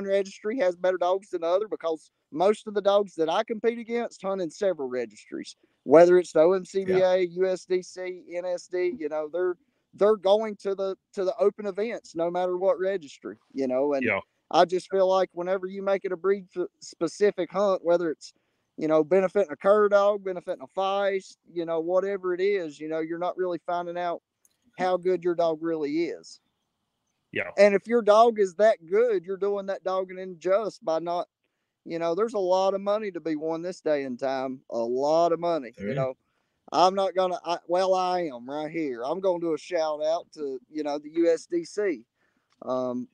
registry has better dogs than the other, because most of the dogs that I compete against hunt in several registries, whether it's the OMCBA, USDC, NSD, you know, they're going to the open events no matter what registry, you know, and I just feel like whenever you make it a breed specific hunt, whether it's, you know, benefiting a cur dog, benefiting a feist, you know, whatever it is, you know, you're not really finding out how good your dog really is. And if your dog is that good, you're doing that dog an injustice by not, you know, there's a lot of money to be won this day and time. A lot of money. You know, I'm not going to, I am right here. I'm going to do a shout out to, you know, the USDC.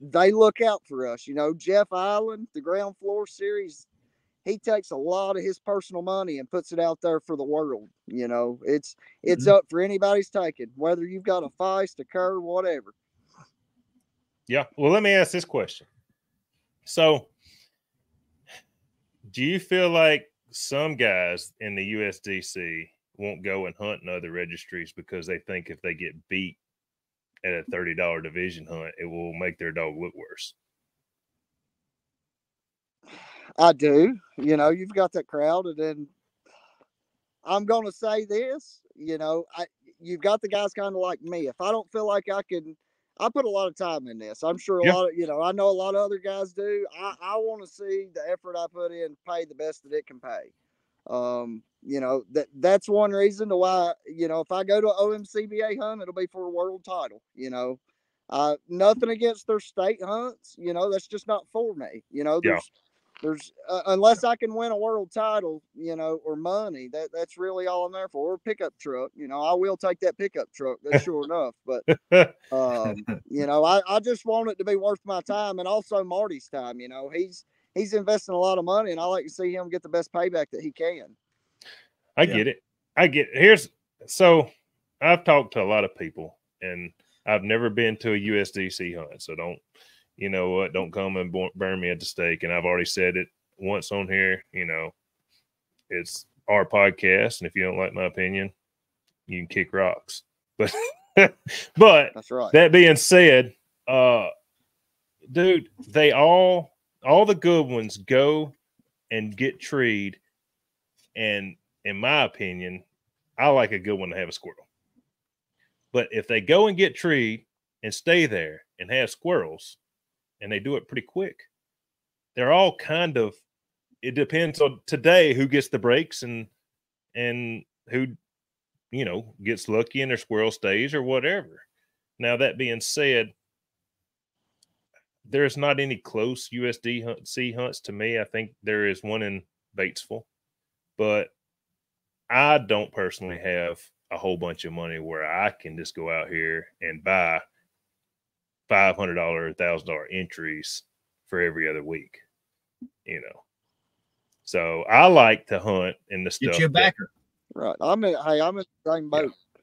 They look out for us. You know, Jeff Island, the Ground Floor Series, he takes a lot of his personal money and puts it out there for the world. You know, it's up for anybody's taking, whether you've got a feist, a cur, whatever. Yeah. Well, let me ask this question. So, do you feel like some guys in the USDC won't go and hunt in other registries because they think if they get beat at a $30 division hunt, it will make their dog look worse? I do. You know, you've got that crowd, and then I'm going to say this, you know, you've got the guys kind of like me. If I don't feel like I put a lot of time in this. I'm sure a lot of, you know, I know a lot of other guys do. I want to see the effort I put in pay the best that it can pay. you know, that's one reason to why, you know, if I go to OMCBA hunt, it'll be for a world title, you know. Nothing against their state hunts, you know, that's just not for me. You know, there's unless I can win a world title, you know, or money, that's really all I'm there for. Or a pickup truck, you know, I will take that pickup truck. That's sure enough. But you know, I just want it to be worth my time, and also Marty's time. You know, he's investing a lot of money, and I like to see him get the best payback that he can. I get it. So I've talked to a lot of people, and I've never been to a USDC hunt, so don't, you know what, don't come and burn me at the stake. And I've already said it once on here, you know, it's our podcast, and if you don't like my opinion, you can kick rocks. But but that's right. That being said, dude, they all the good ones go and get treed, and in my opinion, I like a good one to have a squirrel. But if they go and get treed and stay there and have squirrels, and they do it pretty quick, they're all kind of, it depends on today who gets the breaks and who, you know, gets lucky and their squirrel stays or whatever. Now, that being said, there's not any close USDC hunts to me. I think there is one in Batesville, but I don't personally have a whole bunch of money where I can just go out here and buy $500, $1,000 entries for every other week, you know. So I like to hunt in the stuff. Get you a backer. Right. I'm in the same boat. Yeah.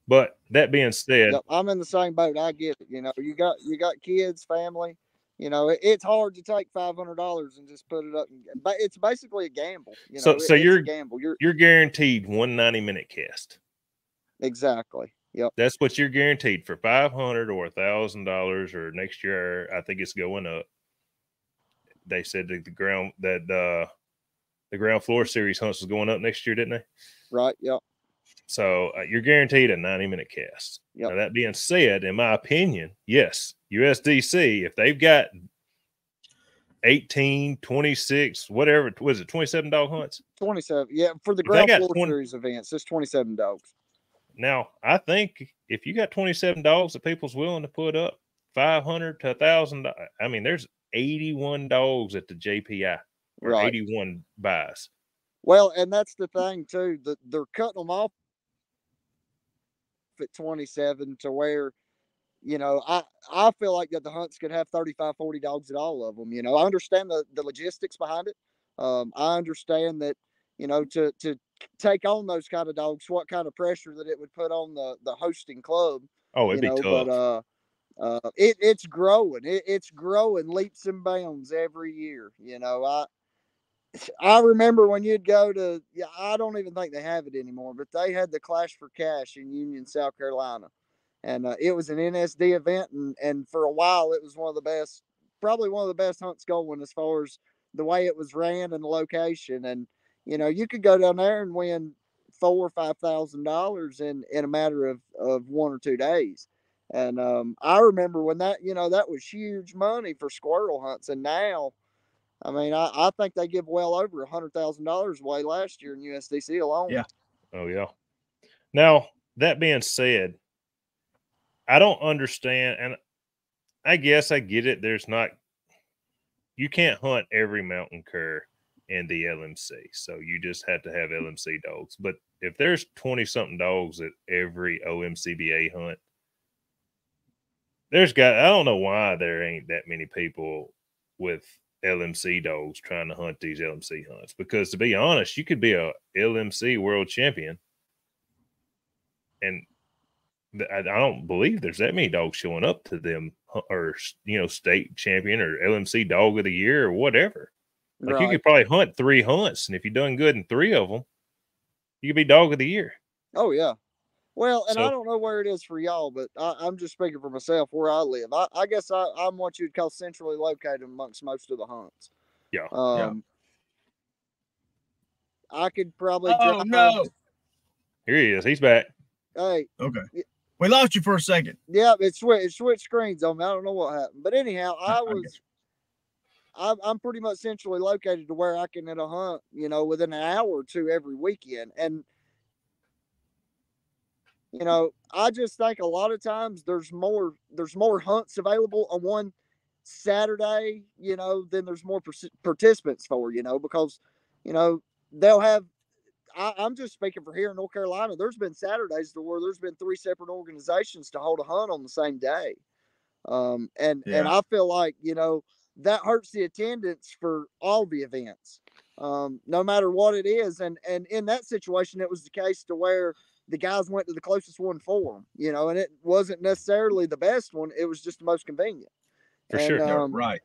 But that being said, I'm in the same boat. I get it. You know, you got kids, family. You know, it's hard to take $500 and just put it up. But it's basically a gamble. You know, so you're a gamble. You're guaranteed 1 90-minute cast. Exactly. Yep. That's what you're guaranteed for $500 or $1,000, or next year I think it's going up. They said that the ground floor series hunts was going up next year, didn't they? Right. Yep. So you're guaranteed a 90-minute cast. Yep. Now, that being said, in my opinion, yes, USDC, if they've got 18, 26, whatever, was it 27 dog hunts? 27. Yeah, for the ground floor series events, it's 27 dogs. Now, I think if you got 27 dogs that people's willing to put up $500 to $1,000, I mean, there's 81 dogs at the JPI, or right. 81 buys. Well, and that's the thing too. They're cutting them off at 27 to where, you know, I feel like that the hunts could have 35, 40 dogs at all of them. You know, I understand the logistics behind it. I understand that, you know, to take on those kind of dogs, what kind of pressure that it would put on the hosting club. Oh, it'd be tough. But it's growing. It's growing leaps and bounds every year. You know, I remember when you'd go to, I don't even think they have it anymore, but they had the Clash for Cash in Union, South Carolina. And it was an NSD event. And for a while, it was probably one of the best hunts going as far as the way it was ran and the location. And, you know, you could go down there and win $4,000 or $5,000 in a matter of 1 or 2 days. And I remember when that was huge money for squirrel hunts. And now, I mean, I think they give well over $100,000 away last year in USDC alone. Yeah. Oh, yeah. Now, that being said, I don't understand, and I guess I get it. You can't hunt every mountain cur in the LMC, so you just have to have LMC dogs. But if there's 20-something dogs at every OMCBA hunt, I don't know why there ain't that many people with LMC dogs trying to hunt these LMC hunts, because to be honest, you could be a LMC world champion, and I don't believe there's that many dogs showing up to them, or, you know, state champion or LMC dog of the year or whatever. Like, right. You could probably hunt 3 hunts, and if you've done good in 3 of them, you could be dog of the year. Oh yeah. Well, and I don't know where it is for y'all, but I'm just speaking for myself where I live. I guess I'm what you'd call centrally located amongst most of the hunts. Yeah. I could probably. Oh, no. Here he is. He's back. Hey. Okay. We lost you for a second. Yeah, it switched screens on me. I don't know what happened. But anyhow, I'm pretty much centrally located to where I can hit a hunt, you know, within an hour or two every weekend. And, you know, I just think a lot of times there's more hunts available on one Saturday, you know, than there's more participants for, you know, because, you know, they'll have, I'm just speaking for here in North Carolina. There's been Saturdays where there's been 3 separate organizations to hold a hunt on the same day. And I feel like, you know, that hurts the attendance for all the events, no matter what it is. And in that situation, it was the case to where the guys went to the closest one for them, you know, and it wasn't necessarily the best one. It was just the most convenient. For sure. Right.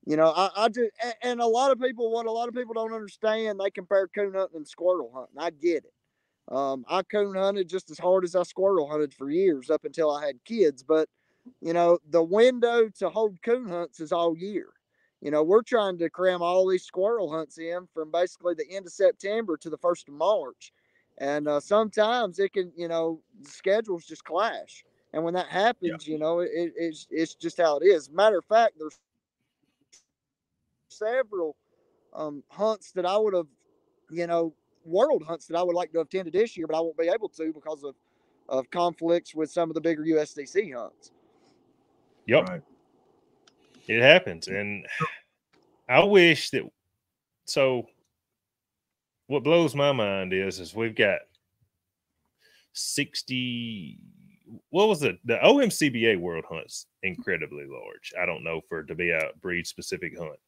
You know, I do. And a lot of people, what a lot of people don't understand, they compare coon hunting and squirrel hunting. I get it. I coon hunted just as hard as I squirrel hunted for years up until I had kids. But, you know, the window to hold coon hunts is all year. You know, we're trying to cram all these squirrel hunts in from basically the end of September to the 1st of March. And sometimes it can, you know, the schedules just clash. And when that happens, you know, it's just how it is. Matter of fact, there's several hunts that I would have, you know, world hunts that I would like to have attended this year, but I won't be able to because of conflicts with some of the bigger USDC hunts. Yep. Right. It happens. And I wish that, so what blows my mind is we've got 60, what was it? The OMCBA world hunt's incredibly large. I don't know for it to be a breed specific hunt.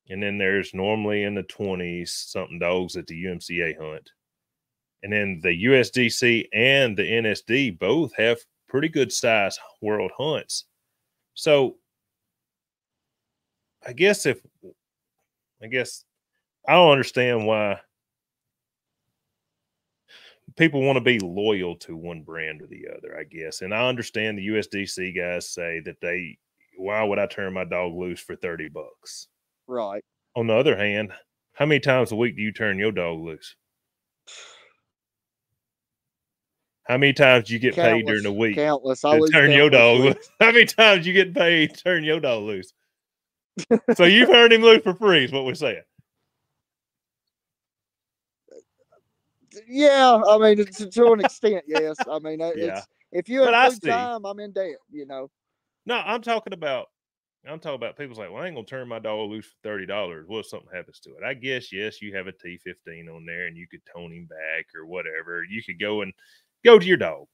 And then there's normally in the 20s something dogs at the UMCA hunt. And then the USDC and the NSD both have pretty good size world hunts. So I guess I don't understand why people want to be loyal to one brand or the other, I guess. And I understand the USDC guys say that why would I turn my dog loose for $30? Right. On the other hand, how many times a week do you turn your dog loose? How many times do you get paid during the week? Countless. To turn your dog loose? How many times you get paid to turn your dog loose? So you've turned him loose for free is what we're saying. Yeah, I mean, to an extent, yes. I mean, it's, if you include time, I'm in debt, you know. No, I'm talking about people's like, well, I ain't gonna turn my dog loose for $30. What if something happens to it? I guess, yes, you have a T15 on there and you could tone him back or whatever. You could go to your dog.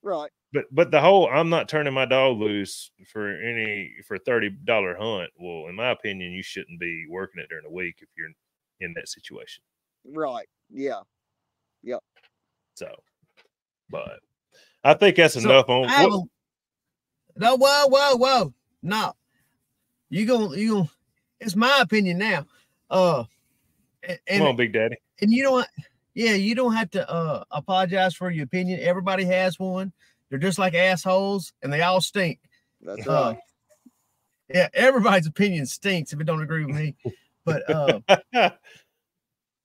Right. But the whole I'm not turning my dog loose for $30 hunt. Well, in my opinion, you shouldn't be working it during the week if you're in that situation. Right. Yeah. Yep. So, but I think that's enough on. No, whoa. No. You gonna it's my opinion now. Come on, Big Daddy. And you don't have to apologize for your opinion. Everybody has one. They're just like assholes and they all stink. That's right. Yeah, everybody's opinion stinks if it don't agree with me. But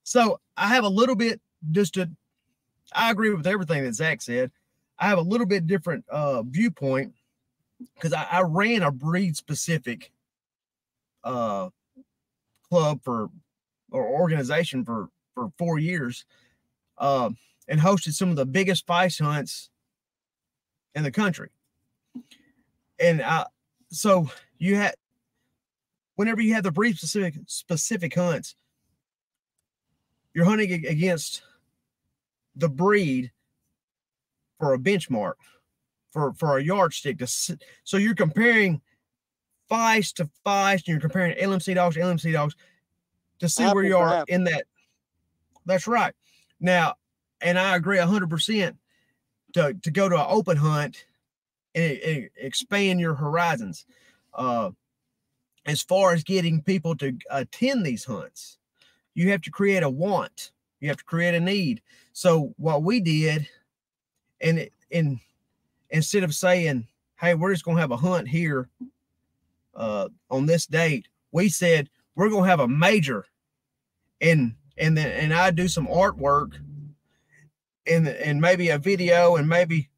so I have a little bit I agree with everything that Zach said. I have a little bit different viewpoint because I ran a breed specific club or organization for 4 years and hosted some of the biggest feist hunts in the country. And so whenever you have the breed specific hunts, you're hunting against the breed for a benchmark, for a yardstick. So you're comparing feist to feist, and you're comparing LMC dogs to LMC dogs to see where you are in that. That's right. Now, and I agree 100% to go to an open hunt and expand your horizons. As far as getting people to attend these hunts, you have to create a want. You have to create a need. So what we did, and instead of saying, hey, we're just going to have a hunt here on this date, we said we're going to have a major, and I do some artwork and maybe a video and maybe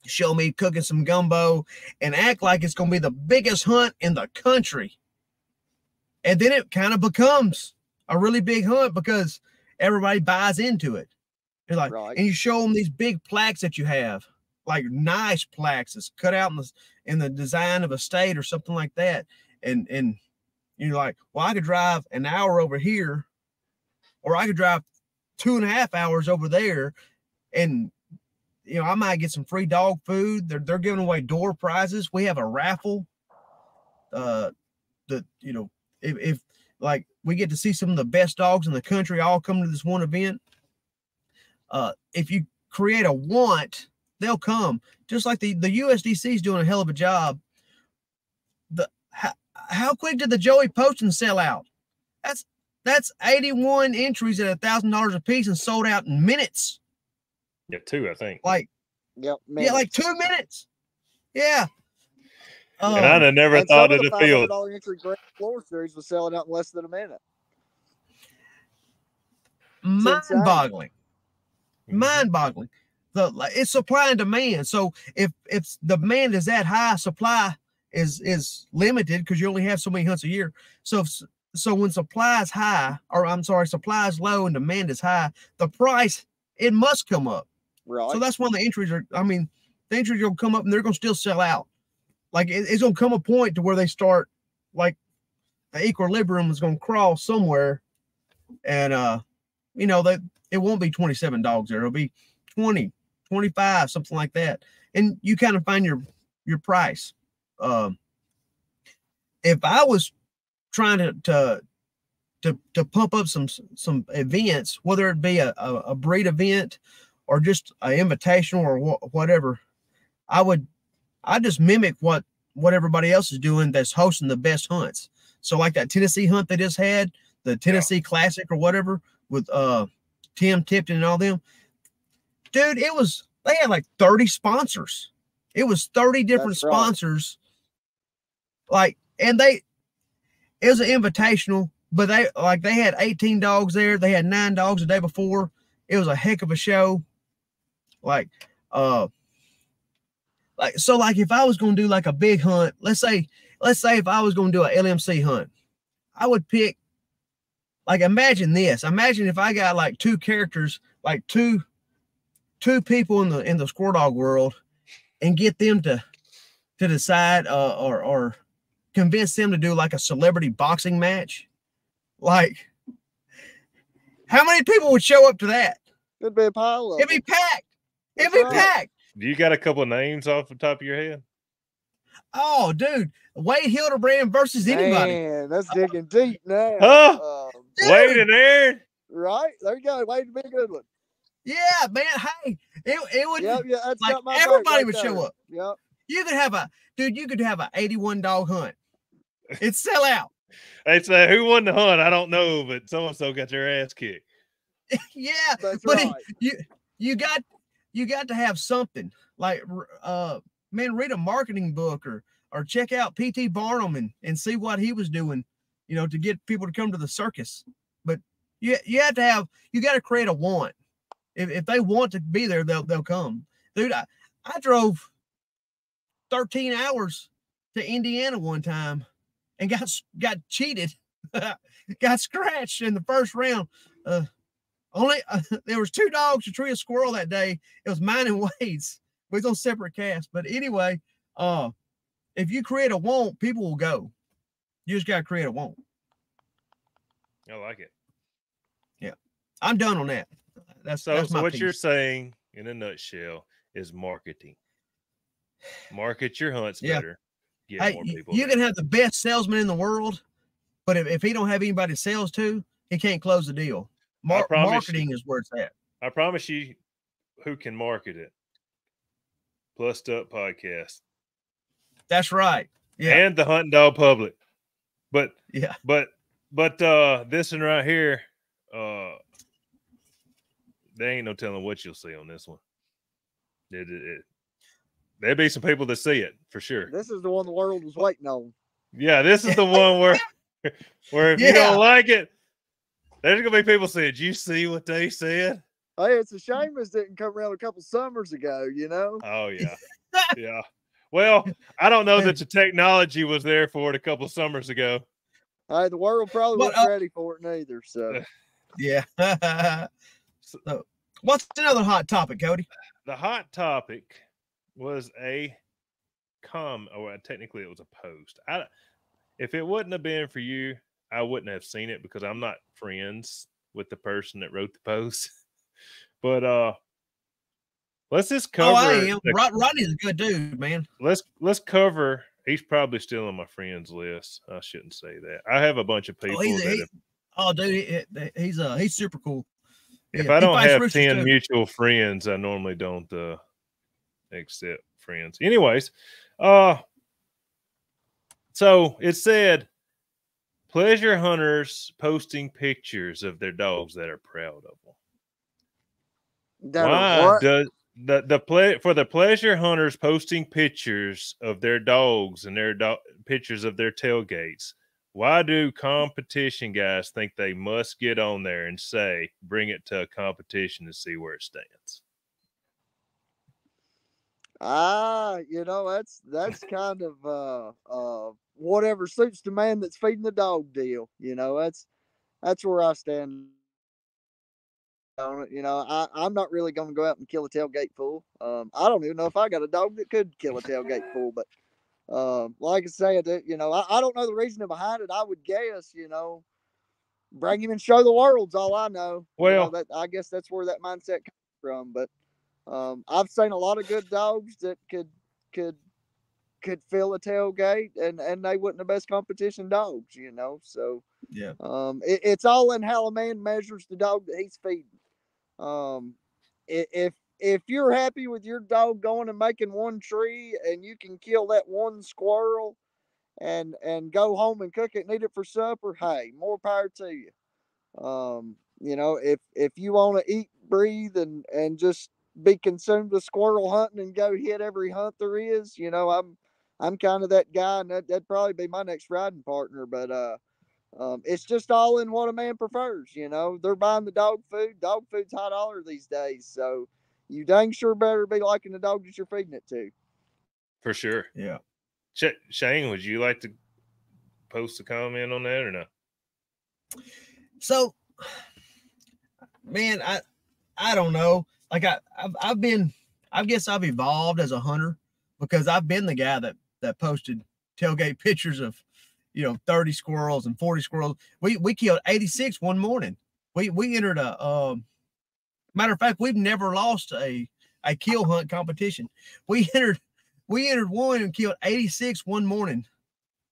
show me cooking some gumbo and act like it's going to be the biggest hunt in the country. And then it kind of becomes a really big hunt because everybody buys into it. You're like, and you show them these big plaques that you have, like nice plaques that's cut out in the design of a state or something like that. And you're like, well, I could drive an hour over here, or I could drive 2.5 hours over there, and I might get some free dog food. They're giving away door prizes. We have a raffle. If like we get to see some of the best dogs in the country all come to this one event. If you create a want, they'll come. Just like the USDC is doing a hell of a job. How quick did the Joey Poston sell out? That's 81 entries at $1,000 a piece and sold out in minutes. Yeah, 2, I think. Like 2 minutes. Yeah. And I'd have never thought of the field. $500 entry Grand Floor Series was selling out in less than a minute. Mind-boggling. Mind-boggling. It's supply and demand. So if the demand is that high, supply is limited because you only have so many hunts a year. So when supply is high, or I'm sorry, supply is low and demand is high, the price, it must come up. Right. So that's when the entries are, the entries will come up and they're going to still sell out. Like it's going to come a point to where they start, like the equilibrium is going to cross somewhere. And, it won't be 27 dogs there. It'll be 20, 25, something like that. And you kind of find your price. If I was trying to pump up some events, whether it be a breed event or just an invitational or whatever, I just mimic what everybody else is doing that's hosting the best hunts. So like that Tennessee hunt they just had, the Tennessee Classic or whatever with Tim Tipton and all them. Dude, they had like 30 sponsors. It was 30 different sponsors. Like, and it was an invitational, but they had 18 dogs there. They had 9 dogs the day before. It was a heck of a show. Like if I was going to do like a big hunt, let's say if I was going to do an LMC hunt, I would pick, like, imagine this. Imagine if I got like 2 characters, like two people in the squirrel dog world, and get them to decide or convince them to do like a celebrity boxing match. Like, how many people would show up to that? It'd be a pile of It'd be packed. It'd be packed. Do you got a couple of names off the top of your head? Oh, dude. Wade Hildebrand versus anybody. Man, that's digging deep now. Huh? Wade and Aaron? Right? There you go. Wade would be a good one. Yeah, man. Hey, it would. Yep, yeah, that's like got my everybody right would show up. Yep. You could have an 81 dog hunt. It'd sell out. They say, who won the hunt? I don't know, but so-and-so got their ass kicked. Yeah, that's but right. you got to have something like, man, read a marketing book or check out P.T. Barnum and see what he was doing, to get people to come to the circus. But you got to create a want. If they want to be there, they'll come. Dude, I drove 13 hours to Indiana one time and got cheated, got scratched in the first round. There was 2 dogs, a tree, a squirrel that day. It was mine and Wade's. We was on separate casts. But anyway, if you create a want, people will go. You just got to create a want. I like it. Yeah. I'm done on that. That's what piece. You're saying in a nutshell is marketing. Market your hunts better. Get more people. You can have the best salesman in the world, but if he don't have anybody to sales to, he can't close the deal. Marketing is where it's at. I promise you, who can market it? Plussed Up Podcast. That's right. Yeah. And the Hunting Dog Public. But yeah. But this one right here, there ain't no telling what you'll see on this one. There'll be some people that see it for sure. This is the one the world was waiting on. Yeah, this is the one where if you don't like it, there's gonna be people saying, "Did you see what they said?" Hey, it's a shame this didn't come around a couple summers ago, Oh yeah. Yeah. Well, I don't know that the technology was there for it a couple of summers ago. The world probably wasn't ready for it neither. So, yeah. So, what's another hot topic, Cody? The hot topic was a technically it was a post. If it wouldn't have been for you, I wouldn't have seen it because I'm not friends with the person that wrote the post. But let's just cover. Oh, I am. Rodney's a good dude, man. Let's cover. He's probably still on my friends list. I shouldn't say that. I have a bunch of people. He's super cool. If I don't have 10 mutual friends, I normally don't accept friends. Anyways, so it said pleasure hunters posting pictures of their dogs that are proud of them. Why does for the pleasure hunters posting pictures of their dogs and their pictures of their tailgates? Why do competition guys think they must get on there and say, bring it to a competition to see where it stands? That's kind of whatever suits the man that's feeding the dog deal. That's where I stand on it. I'm not really going to go out and kill a tailgate fool. I don't even know if I got a dog that could kill a tailgate fool, but like I said, I don't know the reason behind it. I would guess, bring him and show the world's all I know. Well, I guess that's where that mindset comes from. But I've seen a lot of good dogs that could fill a tailgate, and they wasn't the best competition dogs, So yeah, it's all in how a man measures the dog that he's feeding. If you're happy with your dog going and making one tree and you can kill that one squirrel and go home and cook it and eat it for supper, hey, more power to you. If you want to eat, breathe, and just be consumed with squirrel hunting and go hit every hunt there is, I'm kind of that guy, and that'd probably be my next riding partner. But it's just all in what a man prefers. They're buying the dog food. Dog food's high dollar these days, so you dang sure better be liking the dog that you're feeding it to. For sure. Yeah. Shane, would you like to post a comment on that or not? So, man, I don't know. Like I guess I've evolved as a hunter because I've been the guy that posted tailgate pictures of, 30 squirrels and 40 squirrels. We killed 86 one morning. We entered matter of fact, we've never lost a kill hunt competition. We entered one and killed 86 one morning.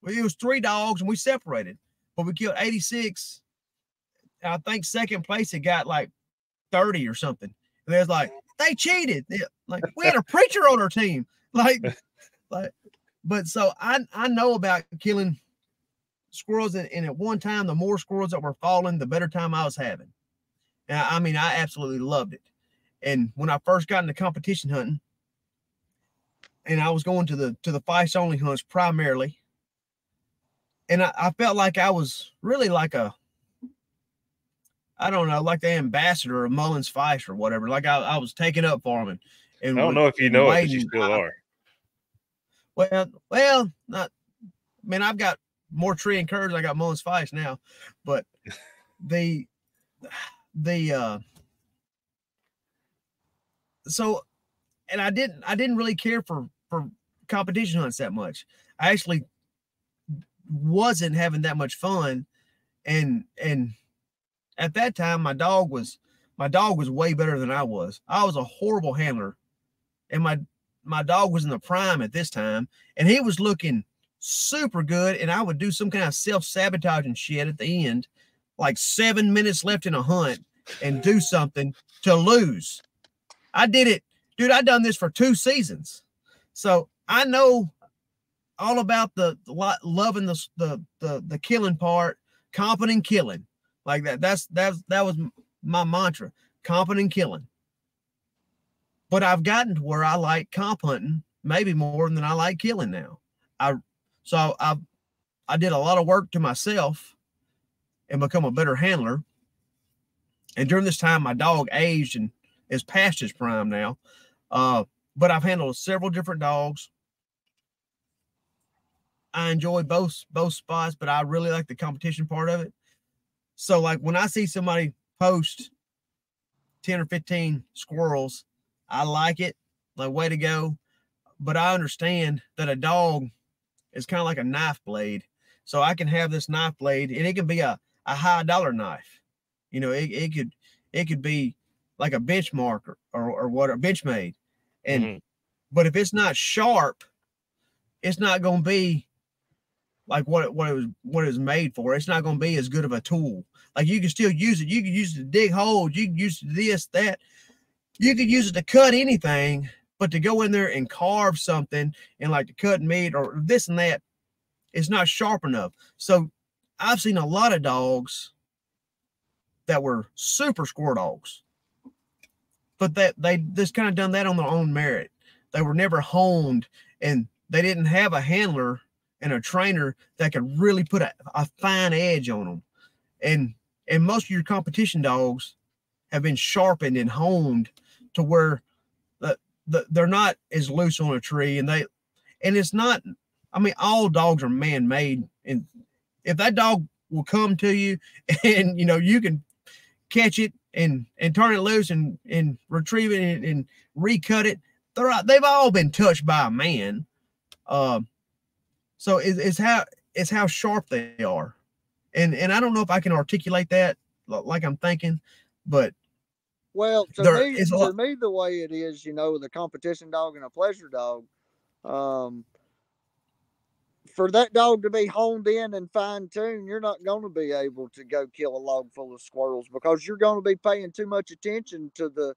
It was 3 dogs and we separated, but we killed 86. I think second place it got like 30 or something. And there's like, they cheated. Like we had a preacher on our team. But so I know about killing squirrels, and at one time, the more squirrels that were falling, the better time I was having. And I absolutely loved it. And when I first got into competition hunting, and I was going to the fice only hunts primarily, and I felt like I was really like like the ambassador of Mullins Fice or whatever. Like I was taking up for him. And I don't know if you know it, but you still are. Well, not. Man, I've got more tree and curves. I got Mullins Fice now, but so, and I didn't really care for competition hunts that much. I actually wasn't having that much fun, and at that time my dog was way better than I was. I was a horrible handler, and my dog was in the prime at this time, and he was looking super good, and I would do some kind of self-sabotaging shit at the end, like 7 minutes left in a hunt, and do something to lose. I did it, dude. I've done this for 2 seasons, so I know all about the loving the killing part, comping and killing like that. That was my mantra, comping and killing. But I've gotten to where I like comp hunting maybe more than I like killing now. I did a lot of work to myself and become a better handler. And during this time, my dog aged and is past his prime now. But I've handled several different dogs. I enjoy both spots, but I really like the competition part of it. So like when I see somebody post 10 or 15 squirrels, I like it, like way to go. But I understand that a dog is kind of like a knife blade. So I can have this knife blade, and it can be a high dollar knife. You know, it could be like a benchmark or what, a Benchmade. And but if it's not sharp, it's not going to be like what it was made for. It's not going to be as good of a tool. Like you can still use it. You can use it to dig holes. You can use it to this, that. You could use it to cut anything, but to go in there and carve something and like to cut meat or this and that, it's not sharp enough. So I've seen a lot of dogs that were super squirrel dogs, but that they just kind of done that on their own merit. They were never honed, and they didn't have a handler and a trainer that could really put a fine edge on them. And most of your competition dogs have been sharpened and honed to where they're not as loose on a tree, and it's not. I mean, all dogs are man-made, and if that dog will come to you, and you can catch it and turn it loose and retrieve it and recut it, they've all been touched by a man. So it's how sharp they are, and I don't know if I can articulate that like I'm thinking, but well, to me, the way it is, the competition dog and a pleasure dog, for that dog to be honed in and fine-tuned, you're not going to be able to go kill a log full of squirrels because you're going to be paying too much attention to the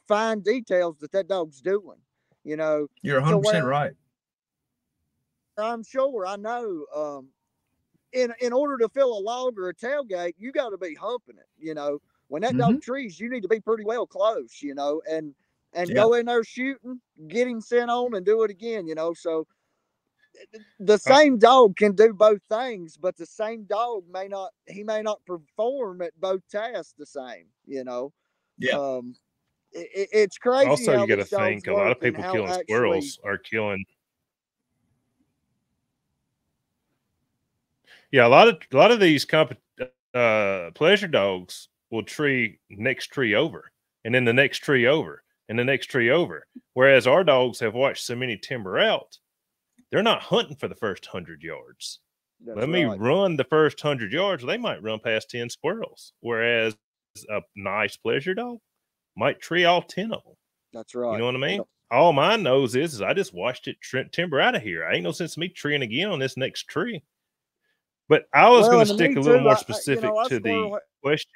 fine details that dog's doing. You're 100% right. I'm sure, I know. In order to fill a log or a tailgate, you got to be humping it. When that dog trees, you need to be pretty well close, and go in there shooting, get him sent on, and do it again. So the same dog can do both things, but the same dog may not perform at both tasks the same. Yeah. It's crazy. Also, how you got to these dogs think a lot of work and people how killing squirrels are killing. Yeah, a lot of these pleasure dogs will tree next tree over, and then the next tree over, and the next tree over. Whereas our dogs have watched so many timber out, they're not hunting for the first 100 yards. Let me run the first 100 yards. They might run past 10 squirrels, whereas a nice pleasure dog might tree all 10 of them. That's right. You know what I mean? Yep. All mine knows is I just watched it timber out of here. I ain't no sense in me treeing again on this next tree. But I was going to stick a little more specific to the question.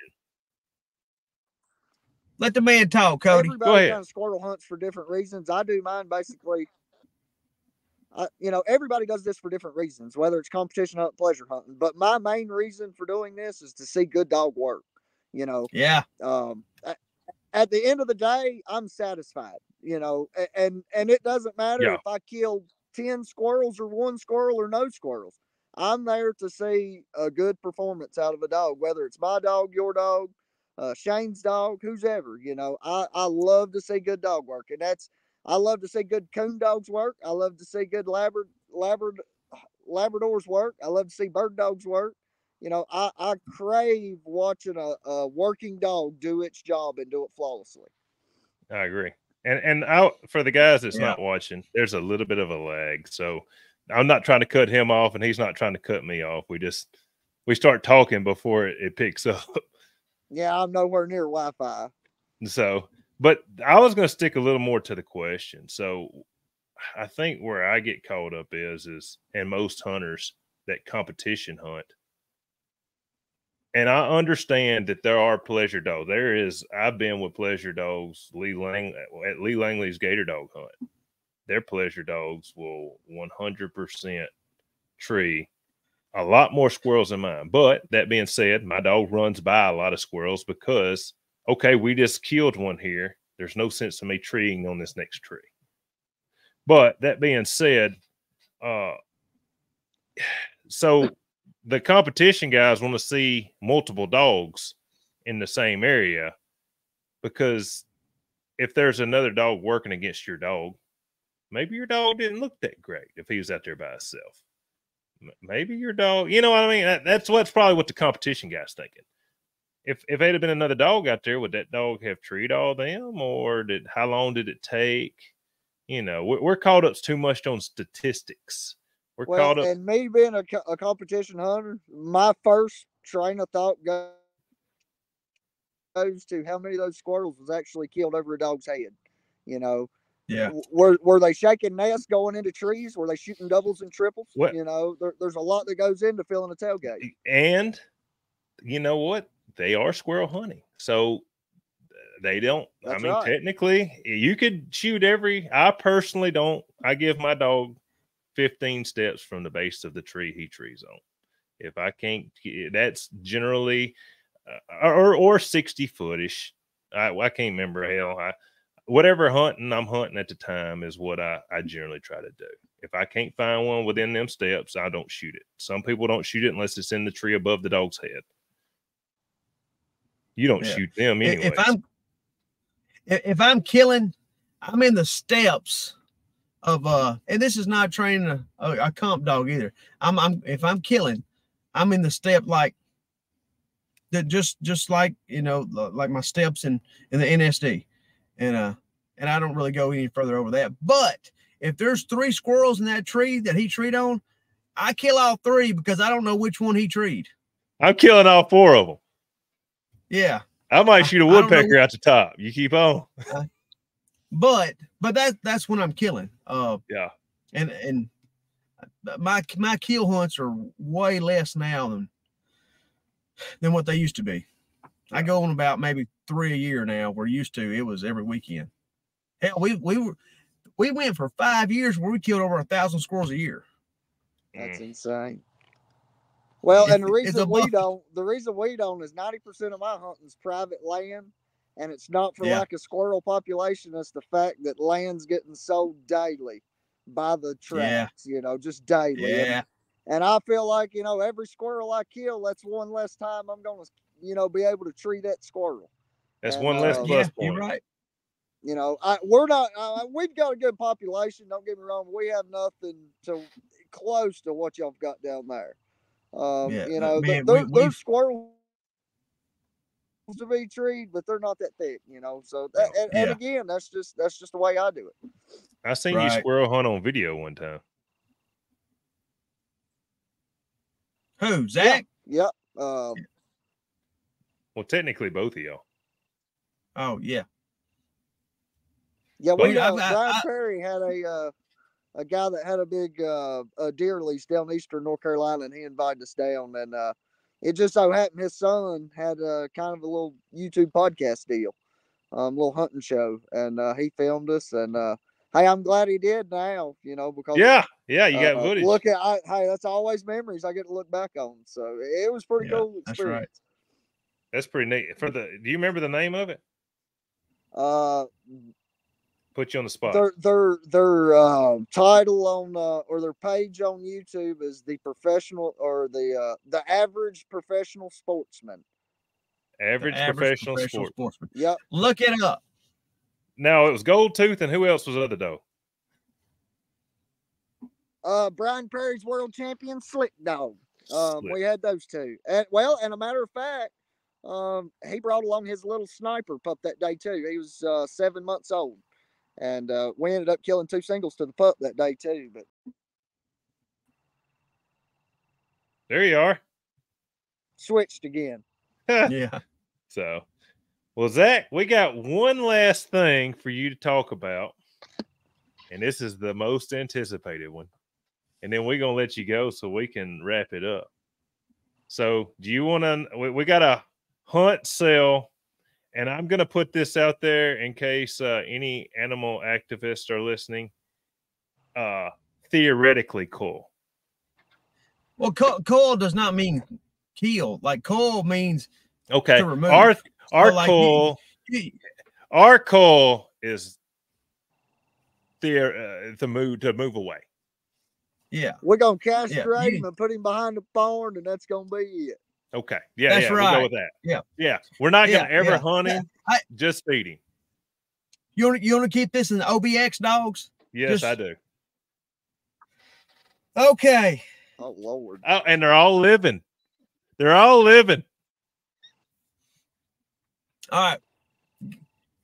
Let the man talk, Cody. Everybody kind of squirrel hunts for different reasons. I do mine basically. Everybody does this for different reasons, whether it's competition hunting, pleasure hunting. But my main reason for doing this is to see good dog work. Yeah. At the end of the day, I'm satisfied. And it doesn't matter if I killed 10 squirrels or 1 squirrel or no squirrels. I'm there to see a good performance out of a dog, whether it's my dog, your dog, Shane's dog, who's ever. I love to see good dog work, and I love to see good coon dogs work. I love to see good Labradors work. I love to see bird dogs work. I crave watching a working dog do its job and do it flawlessly. I agree. And for the guys that's not watching, there's a little bit of a lag. So I'm not trying to cut him off, and he's not trying to cut me off. We start talking before it picks up. Yeah, I'm nowhere near Wi-Fi. So, but I was going to stick a little more to the question. So I think where I get caught up is and most hunters that competition hunt. And I understand that there are pleasure dogs. I've been with pleasure dogs, at Lee Langley's Gator Dog Hunt. Their pleasure dogs will 100% tree a lot more squirrels than mine. But that being said, my dog runs by a lot of squirrels because, okay, we just killed one here. There's no sense in me treeing on this next tree. But that being said, so the competition guys want to see multiple dogs in the same area, because if there's another dog working against your dog, maybe your dog didn't look that great if he was out there by himself. maybe your dog, you know what I mean? That's probably what the competition guy's thinking. If it had been another dog out there, would that dog have treated all them, or how long did it take? You know, we're caught up too much on statistics. We're caught up. And me being a competition hunter, my first train of thought goes to how many of those squirrels was actually killed over a dog's head. You know, yeah. Were they shaking nests going into trees? Were they shooting doubles and triples? What? You know, there's a lot that goes into filling a tailgate. And you know what? They are squirrel hunting, so they don't. That's I mean, right. Technically, you could shoot I personally don't. I give my dog 15 steps from the base of the tree he trees on. If I can't, that's generally or 60 footish. I can't remember. Hell, whatever hunting I'm hunting at the time is what I generally try to do. If I can't find one within them steps, I don't shoot it. Some people don't shoot it unless it's in the tree above the dog's head. You don't shoot them anyway. If I'm killing, I'm in the steps of and this is not training a comp dog either. If I'm killing, I'm in the step like that, just like, you know, like my steps in the NSD, and I don't really go any further over that. But if there's 3 squirrels in that tree that he treed on, I kill all 3 because I don't know which one he treed. I'm killing all 4 of them. Yeah, I might shoot a woodpecker out the top. You keep on. But that's when I'm killing. Yeah. And my kill hunts are way less now than what they used to be. I go on about maybe 3 a year now. We're used to, it was every weekend. Hell, we went for 5 years where we killed over 1,000 squirrels a year. That's insane. Well, and the reason we don't is 90% of my hunting is private land, and it's not for lack of squirrel population. It's the fact that land's getting sold daily by the tracks, you know, just daily. Yeah. And I feel like, you know, every squirrel I kill, that's one less time I'm going to, you know, be able to tree that squirrel. That's one less plus point. You're right. You know, we've got a good population. Don't get me wrong. We have nothing close to what y'all got down there. You know, there's squirrels to be treed, but they're not that thick, you know. So and again, that's just the way I do it. I seen you squirrel hunt on video one time. Who, Zack? Yep. Well, technically both of y'all. Oh yeah. Yeah, Brian Perry had a guy that had a big deer lease down eastern North Carolina, and he invited us down. And it just so happened his son had kind of a little YouTube podcast deal, little hunting show, and he filmed us. And hey, I'm glad he did now, you know, because you got footage. Hey, that's always memories I get to look back on. So it was pretty cool experience. That's right. That's pretty neat. Do you remember the name of it? Put you on the spot. Their title on or their page on YouTube is the professional or the average professional sportsman. Average professional sportsman. Yep. Look it up. Now it was Gold Tooth, and who else was the other dog? Brian Perry's world champion Slick Dog. We had those 2. And a matter of fact, he brought along his little sniper pup that day too. He was 7 months old. And we ended up killing 2 singles to the pup that day too. But there you are. Switched again. Yeah. So, well, Zack, we got one last thing for you to talk about, and this is the most anticipated one. And then we're gonna let you go so we can wrap it up. So, do you want to? We got a hunt sale. And I'm going to put this out there in case any animal activists are listening. Theoretically cool. Well, coil does not mean kill. Like coil means to remove. Our coil is to move away. Yeah. We're going to castrate him and put him behind the barn, and that's going to be it. Okay. Yeah. That's right. We'll go with that. Yeah. Yeah. We're not going to ever hunt him. Just feed him. You want to keep this in the OBX dogs? Yes, I do. Okay. Oh Lord! Oh, and they're all living. They're all living. All right,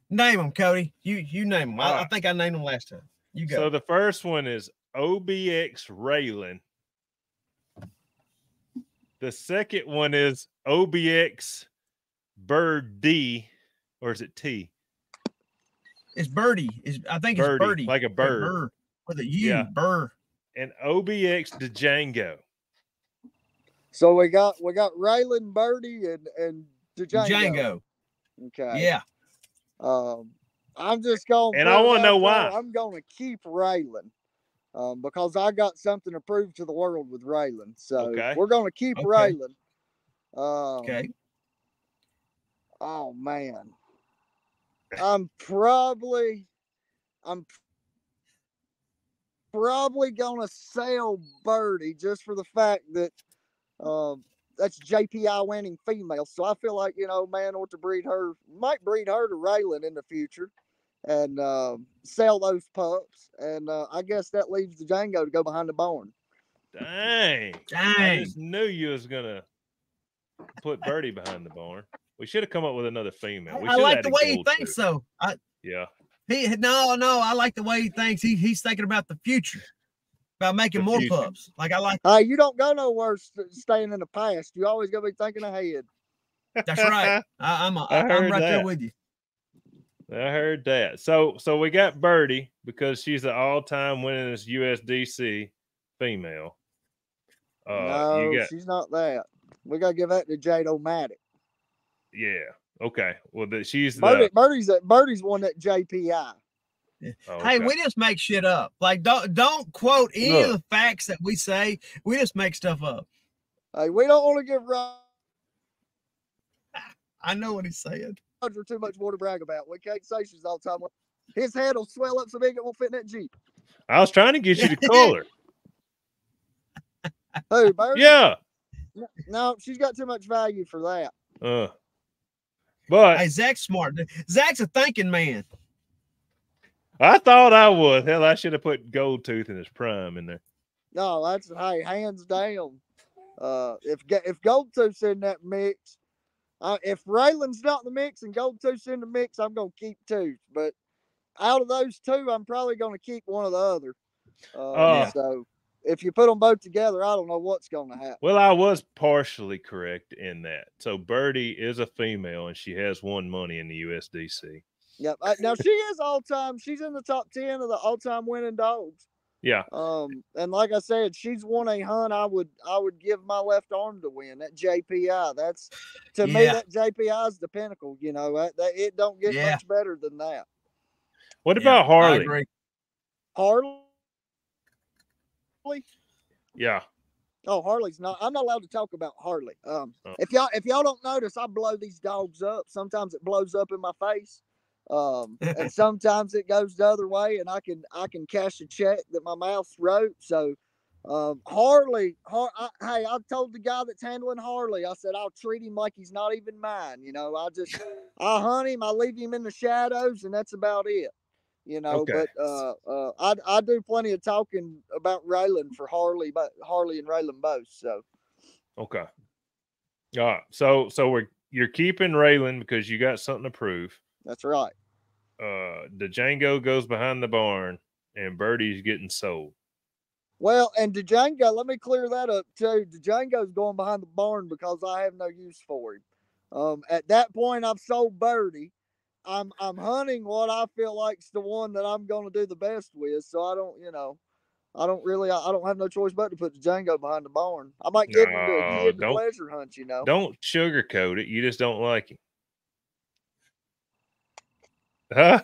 name them, Cody. You name them. I Right. think I named them last time. You go. So the first one is OBX Raylan. The second one is OBX Bird D, or is it T? It's Birdie. I think it's Birdie. Like a bird. Burr. With a U. Burr. And OBX Django. So we got Raylan, Birdie, and Django. Okay. Yeah. I'm just going. And I want to know why. I'm going to keep Raylan. Because I got something to prove to the world with Raylan. So we're going to keep Raylan. Okay. Oh man. I'm probably going to sell Birdie just for the fact that that's JPI winning female. So I feel like, man ought to might breed her to Raylan in the future and sell those pups. And I guess that leaves the Django to go behind the barn. Dang. I just knew you was going to put Birdie behind the barn. We should have come up with another female. I like the way he thinks, though. Yeah. No, I like the way he thinks. He's thinking about the future, about making more pups. Like I like. Hey, you don't go nowhere staying in the past. You always got to be thinking ahead. That's right. I'm right there with you. I heard that. So we got Birdie because she's the all-time winningest USDC female. No, she's not that. We got to give that to Jade-O-Matic. Yeah. Okay. Well, she's Birdie's one that JPI. Yeah. Oh, okay. Hey, we just make shit up. Like don't quote any of the facts that we say. We just make stuff up. Hey, we don't want to give I know what he's saying. Roger too much more to brag about. We can't say she's all the time. His head will swell up so big it won't fit in that Jeep. I was trying to get you to call her. Who, Birdie? Yeah. No, she's got too much value for that. But hey, Zack's smart. Zack's a thinking man. I thought I was. Hell, I should have put Gold Tooth in his prime in there. No, that's hands down. If Gold Tooth's in that mix, if Raylan's not in the mix and Gold Tooth's in the mix, I'm gonna keep Tooth. But out of those two, I'm probably gonna keep one of the other. So if you put them both together, I don't know what's going to happen. Well, I was partially correct in that. So Birdie is a female, and she has won money in the USDC. Yep. Now she is all-time. She's in the top 10 of the all-time winning dogs. Yeah. And like I said, she's won a hunt. I would give my left arm to win that JPI. That's to me that JPI is the pinnacle. It don't get much better than that. What about Harley? I agree. Harley. Yeah. Oh, Harley's not. I'm not allowed to talk about Harley. If y'all don't notice, I blow these dogs up. Sometimes it blows up in my face, and sometimes it goes the other way, and I can cash a check that my mouth wrote. So, Harley. Hey, I told the guy that's handling Harley. I said I'll treat him like he's not even mine. I hunt him. I leave him in the shadows, and that's about it. Okay. But I do plenty of talking about Raylan for Harley, but Harley and Raylan both. So, okay, all right. So you're keeping Raylan because you got something to prove. That's right. The Django goes behind the barn, and Birdie's getting sold. Well, and Django, let me clear that up too. Django's going behind the barn because I have no use for him. At that point, I've sold Birdie. I'm hunting what I feel like's the one that I'm going to do the best with. So I don't have no choice but to put the Django behind the barn. I might give him the pleasure hunt, Don't sugarcoat it. You just don't like him. Huh?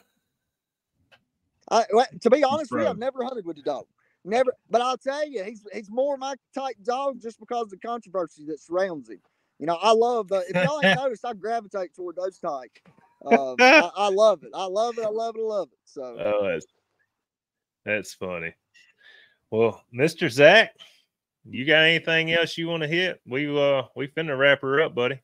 To be honest with you, I've never hunted with the dog. Never. But I'll tell you, he's more my type dog just because of the controversy that surrounds him. I love if y'all ain't noticed, I gravitate toward those type. I love it. I love it. So that's funny. Well, Mr. Zack, you got anything else you want to hit? We finna wrap her up, buddy.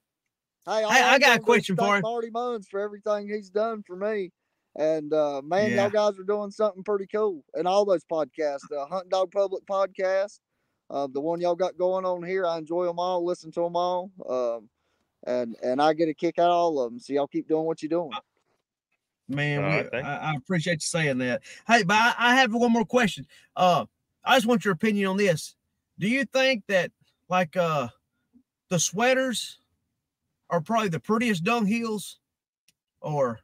Hey, I got a question for him. Marty Munns for everything he's done for me. And y'all guys are doing something pretty cool. And all those podcasts, Hunt Dog Public Podcast. The one y'all got going on here, I enjoy them all, listen to them all, and I get a kick out of all of them. So y'all keep doing what you're doing. Man, I appreciate you saying that. Hey, but I have one more question. I just want your opinion on this. Do you think that like the sweaters are probably the prettiest dung heels, or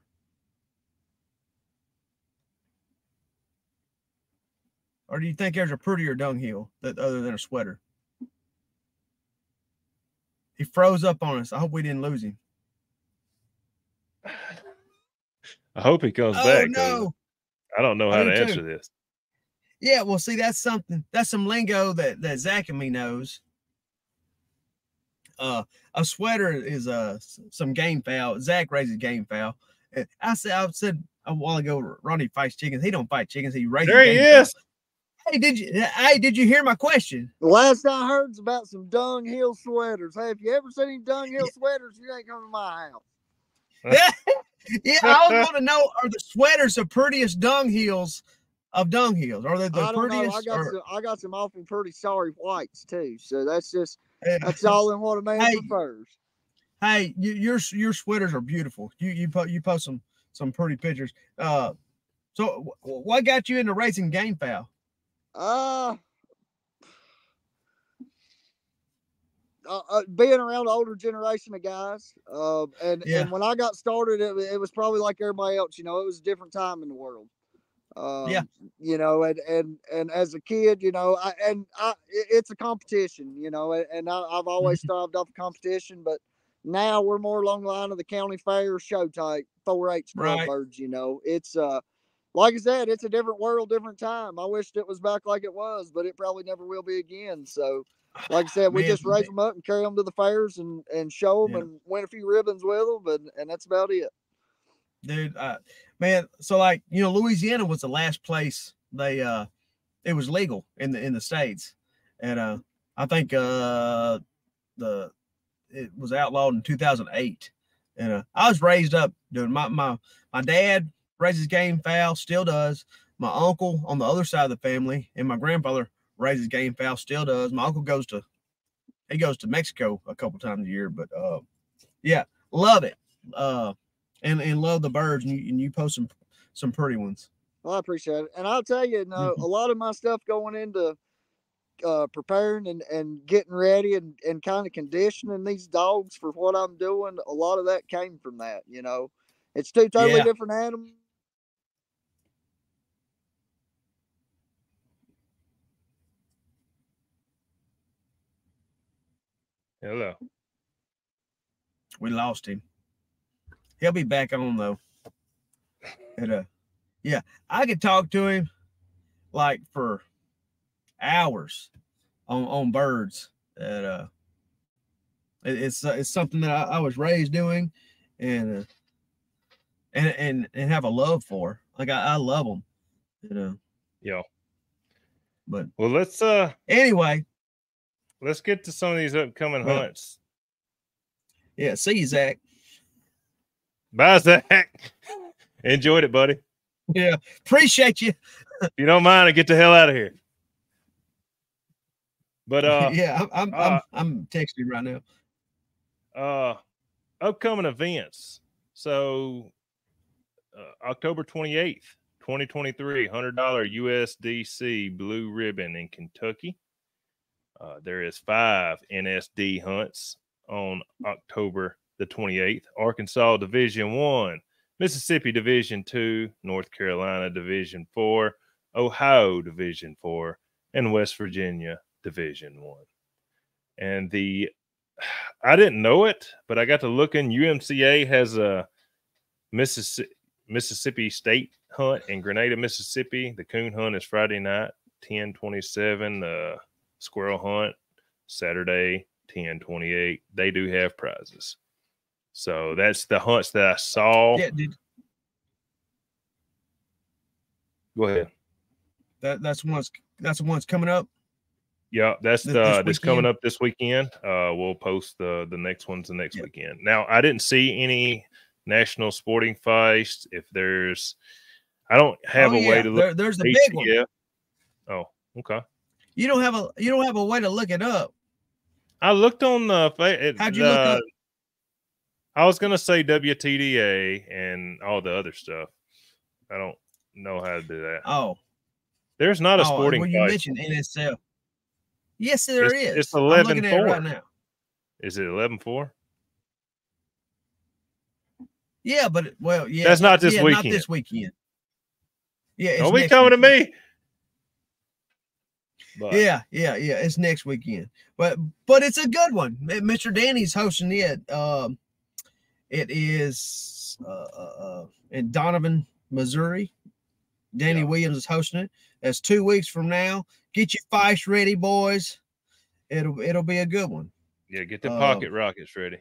do you think there's a prettier dung heel that other than a sweater? He froze up on us. I hope we didn't lose him. I hope he comes back. No. I don't know how to answer this. Yeah, well, see, that's some lingo that Zack and me knows. A sweater is some game fowl. Zack raises game fowl. I said a while ago, Ronnie fights chickens. He don't fight chickens. He raises. There he is. Hey, did you hear my question? The last I heard is about some dung hill sweaters. Hey, if you ever seen any dung hill sweaters, you ain't coming to my house. Yeah, I was want to know: are the sweaters the prettiest dung heels of dung heels? Are they the prettiest? I got some awful pretty sorry whites too. So that's all in what a man prefers. Hey, your sweaters are beautiful. You post some pretty pictures. So what got you into racing game fowl? Being around the older generation of guys, and when I got started, it was probably like everybody else. You know, it was a different time in the world. You know, and as a kid, you know, it's a competition. You know, and I've always thrived off competition, but now we're more along the line of the county fair show type 4-H birds. You know, it's like I said, it's a different world, different time. I wished it was back like it was, but it probably never will be again. So, like I said, we just raise them up and carry them to the fairs and show them and win a few ribbons with them, and that's about it. Dude, man, so like, you know, Louisiana was the last place it was legal in the States, and I think it was outlawed in 2008, and I was raised up doing my dad raises game fowl, still does. My uncle on the other side of the family and my grandfather raises game fowl, still does. My uncle goes to Mexico a couple times a year, but yeah, love it. And love the birds, and you post some pretty ones. Well, I appreciate it. And I'll tell you, a lot of my stuff going into preparing and getting ready and kind of conditioning these dogs for what I'm doing, a lot of that came from that. You know, it's two totally different animals. Hello. We lost him. He'll be back on though. And yeah, I could talk to him like for hours on birds. And it's something that I was raised doing, and have a love for. Like I love them, you know. Yeah. But well, let's anyway. Let's get to some of these upcoming hunts. Yeah, see you, Zack. Bye, Zack. Enjoyed it, buddy. Yeah, appreciate you. If you don't mind, I get the hell out of here. But yeah, I'm texting right now. Upcoming events. So October 28th, 2023, $100 USDC blue ribbon in Kentucky. There is 5 NSD hunts on October the 28th. Arkansas Division 1, Mississippi Division 2, North Carolina Division 4, Ohio Division 4, and West Virginia Division 1. And I didn't know it, but I got to looking. UMCA has a Mississippi State hunt in Grenada, Mississippi. The coon hunt is Friday night, 10/27. Squirrel hunt Saturday, 10/28. They do have prizes. So that's the hunts that I saw. Yeah, go ahead. That's the ones coming up. Yeah, that's this coming up this weekend. We'll post the next ones the next weekend. Now, I didn't see any national sporting feist. If there's, I don't have a way to look. There's the big one. Oh, okay. You don't have a way to look it up. I looked on the. How'd you look up? I was gonna say WTDA and all the other stuff. I don't know how to do that. Oh, there's not a sporting. Well, you mentioned NSL. Yes, there is. It's 11-4. I'm looking at it right now. Is it 11-4? Yeah, but yeah. That's not this weekend. Not this weekend. Yeah, don't be coming to me. But. Yeah. It's next weekend, but it's a good one. Mr. Danny's hosting it. It is in Donovan, Missouri. Danny Williams is hosting it. That's 2 weeks from now. Get your fights ready, boys. It'll be a good one. Yeah, get the pocket rockets ready.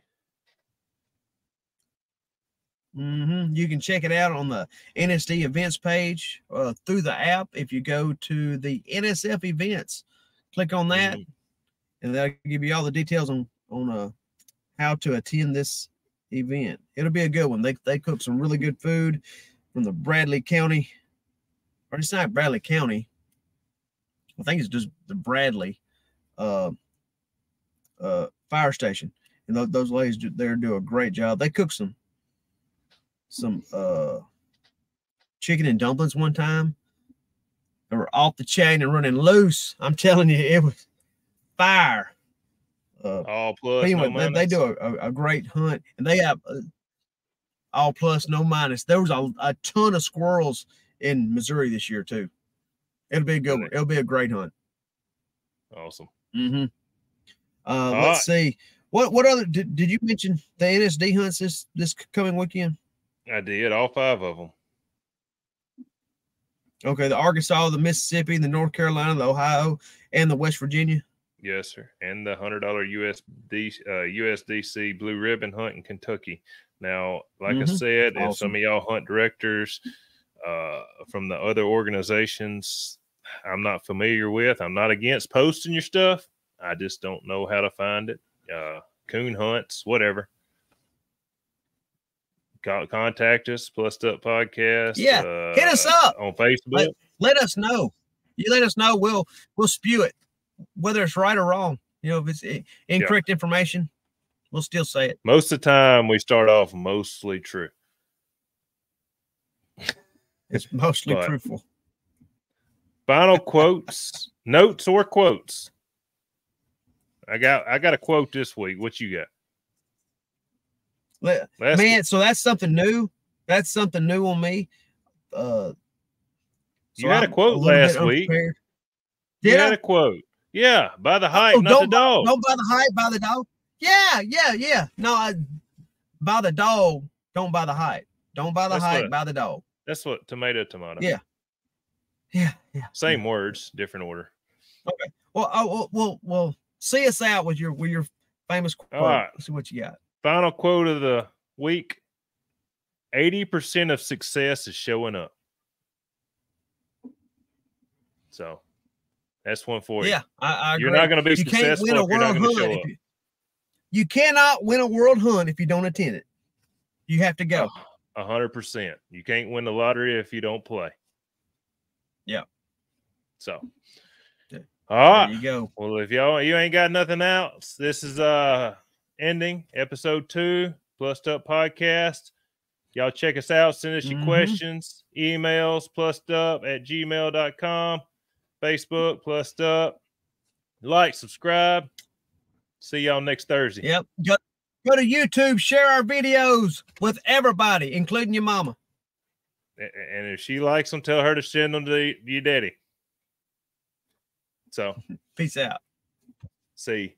You can check it out on the NSD events page through the app. If you go to the NSF events, click on that, and that'll give you all the details on how to attend this event. It'll be a good one. They cook some really good food from the Bradley County, or it's not Bradley County. I think it's just the Bradley fire station, and those ladies there do a great job. They cook some chicken and dumplings one time. They were off the chain and running loose. I'm telling you, it was fire. All plus, anyway, no they do a great hunt, and they have all plus, no minus. There was a ton of squirrels in Missouri this year too. It'll be a good one. It'll be a great hunt. Awesome. Let's see. What other did you mention the NSD hunts this coming weekend? I did, all 5 of them. Okay, the Arkansas, the Mississippi, the North Carolina, the Ohio, and the West Virginia. Yes, sir. And the $100 USDC blue ribbon hunt in Kentucky. Now, like I said, if some of y'all hunt directors from the other organizations I'm not familiar with, I'm not against posting your stuff. I just don't know how to find it. Coon hunts, whatever. Contact us, Plussed Up Podcast. Yeah, hit us up on Facebook. Let us know. You let us know. We'll spew it, whether it's right or wrong. You know, if it's incorrect information, we'll still say it. Most of the time, we start off mostly true. It's mostly truthful. Final quotes, notes, or quotes. I got a quote this week. What you got? Man, so that's something new. That's something new on me. You had a quote last week. You had a quote. Yeah, by the height, not the dog. Don't by the height, by the dog. Yeah. No, by the dog, don't by the height. Don't by the height, by the dog. That's what tomato. Yeah. Same words, different order. Okay. Well, see us out with your famous quote. All right. Let's see what you got. Final quote of the week: 80% of success is showing up. So that's one for you. Yeah, I agree. You're not going to be successful if you're not going to show up. You cannot win a world hunt if you don't attend it. You have to go. 100%. You can't win the lottery if you don't play. Yeah. So, all right. There you go. Well, if you ain't got nothing else, this is ending episode 2, Plussed Up Podcast. Y'all check us out. Send us your questions, emails, plussedup@gmail.com, Facebook, Plussed Up. Like, subscribe. See y'all next Thursday. Yep. Go to YouTube, share our videos with everybody, including your mama. And if she likes them, tell her to send them to your daddy. So, peace out. See.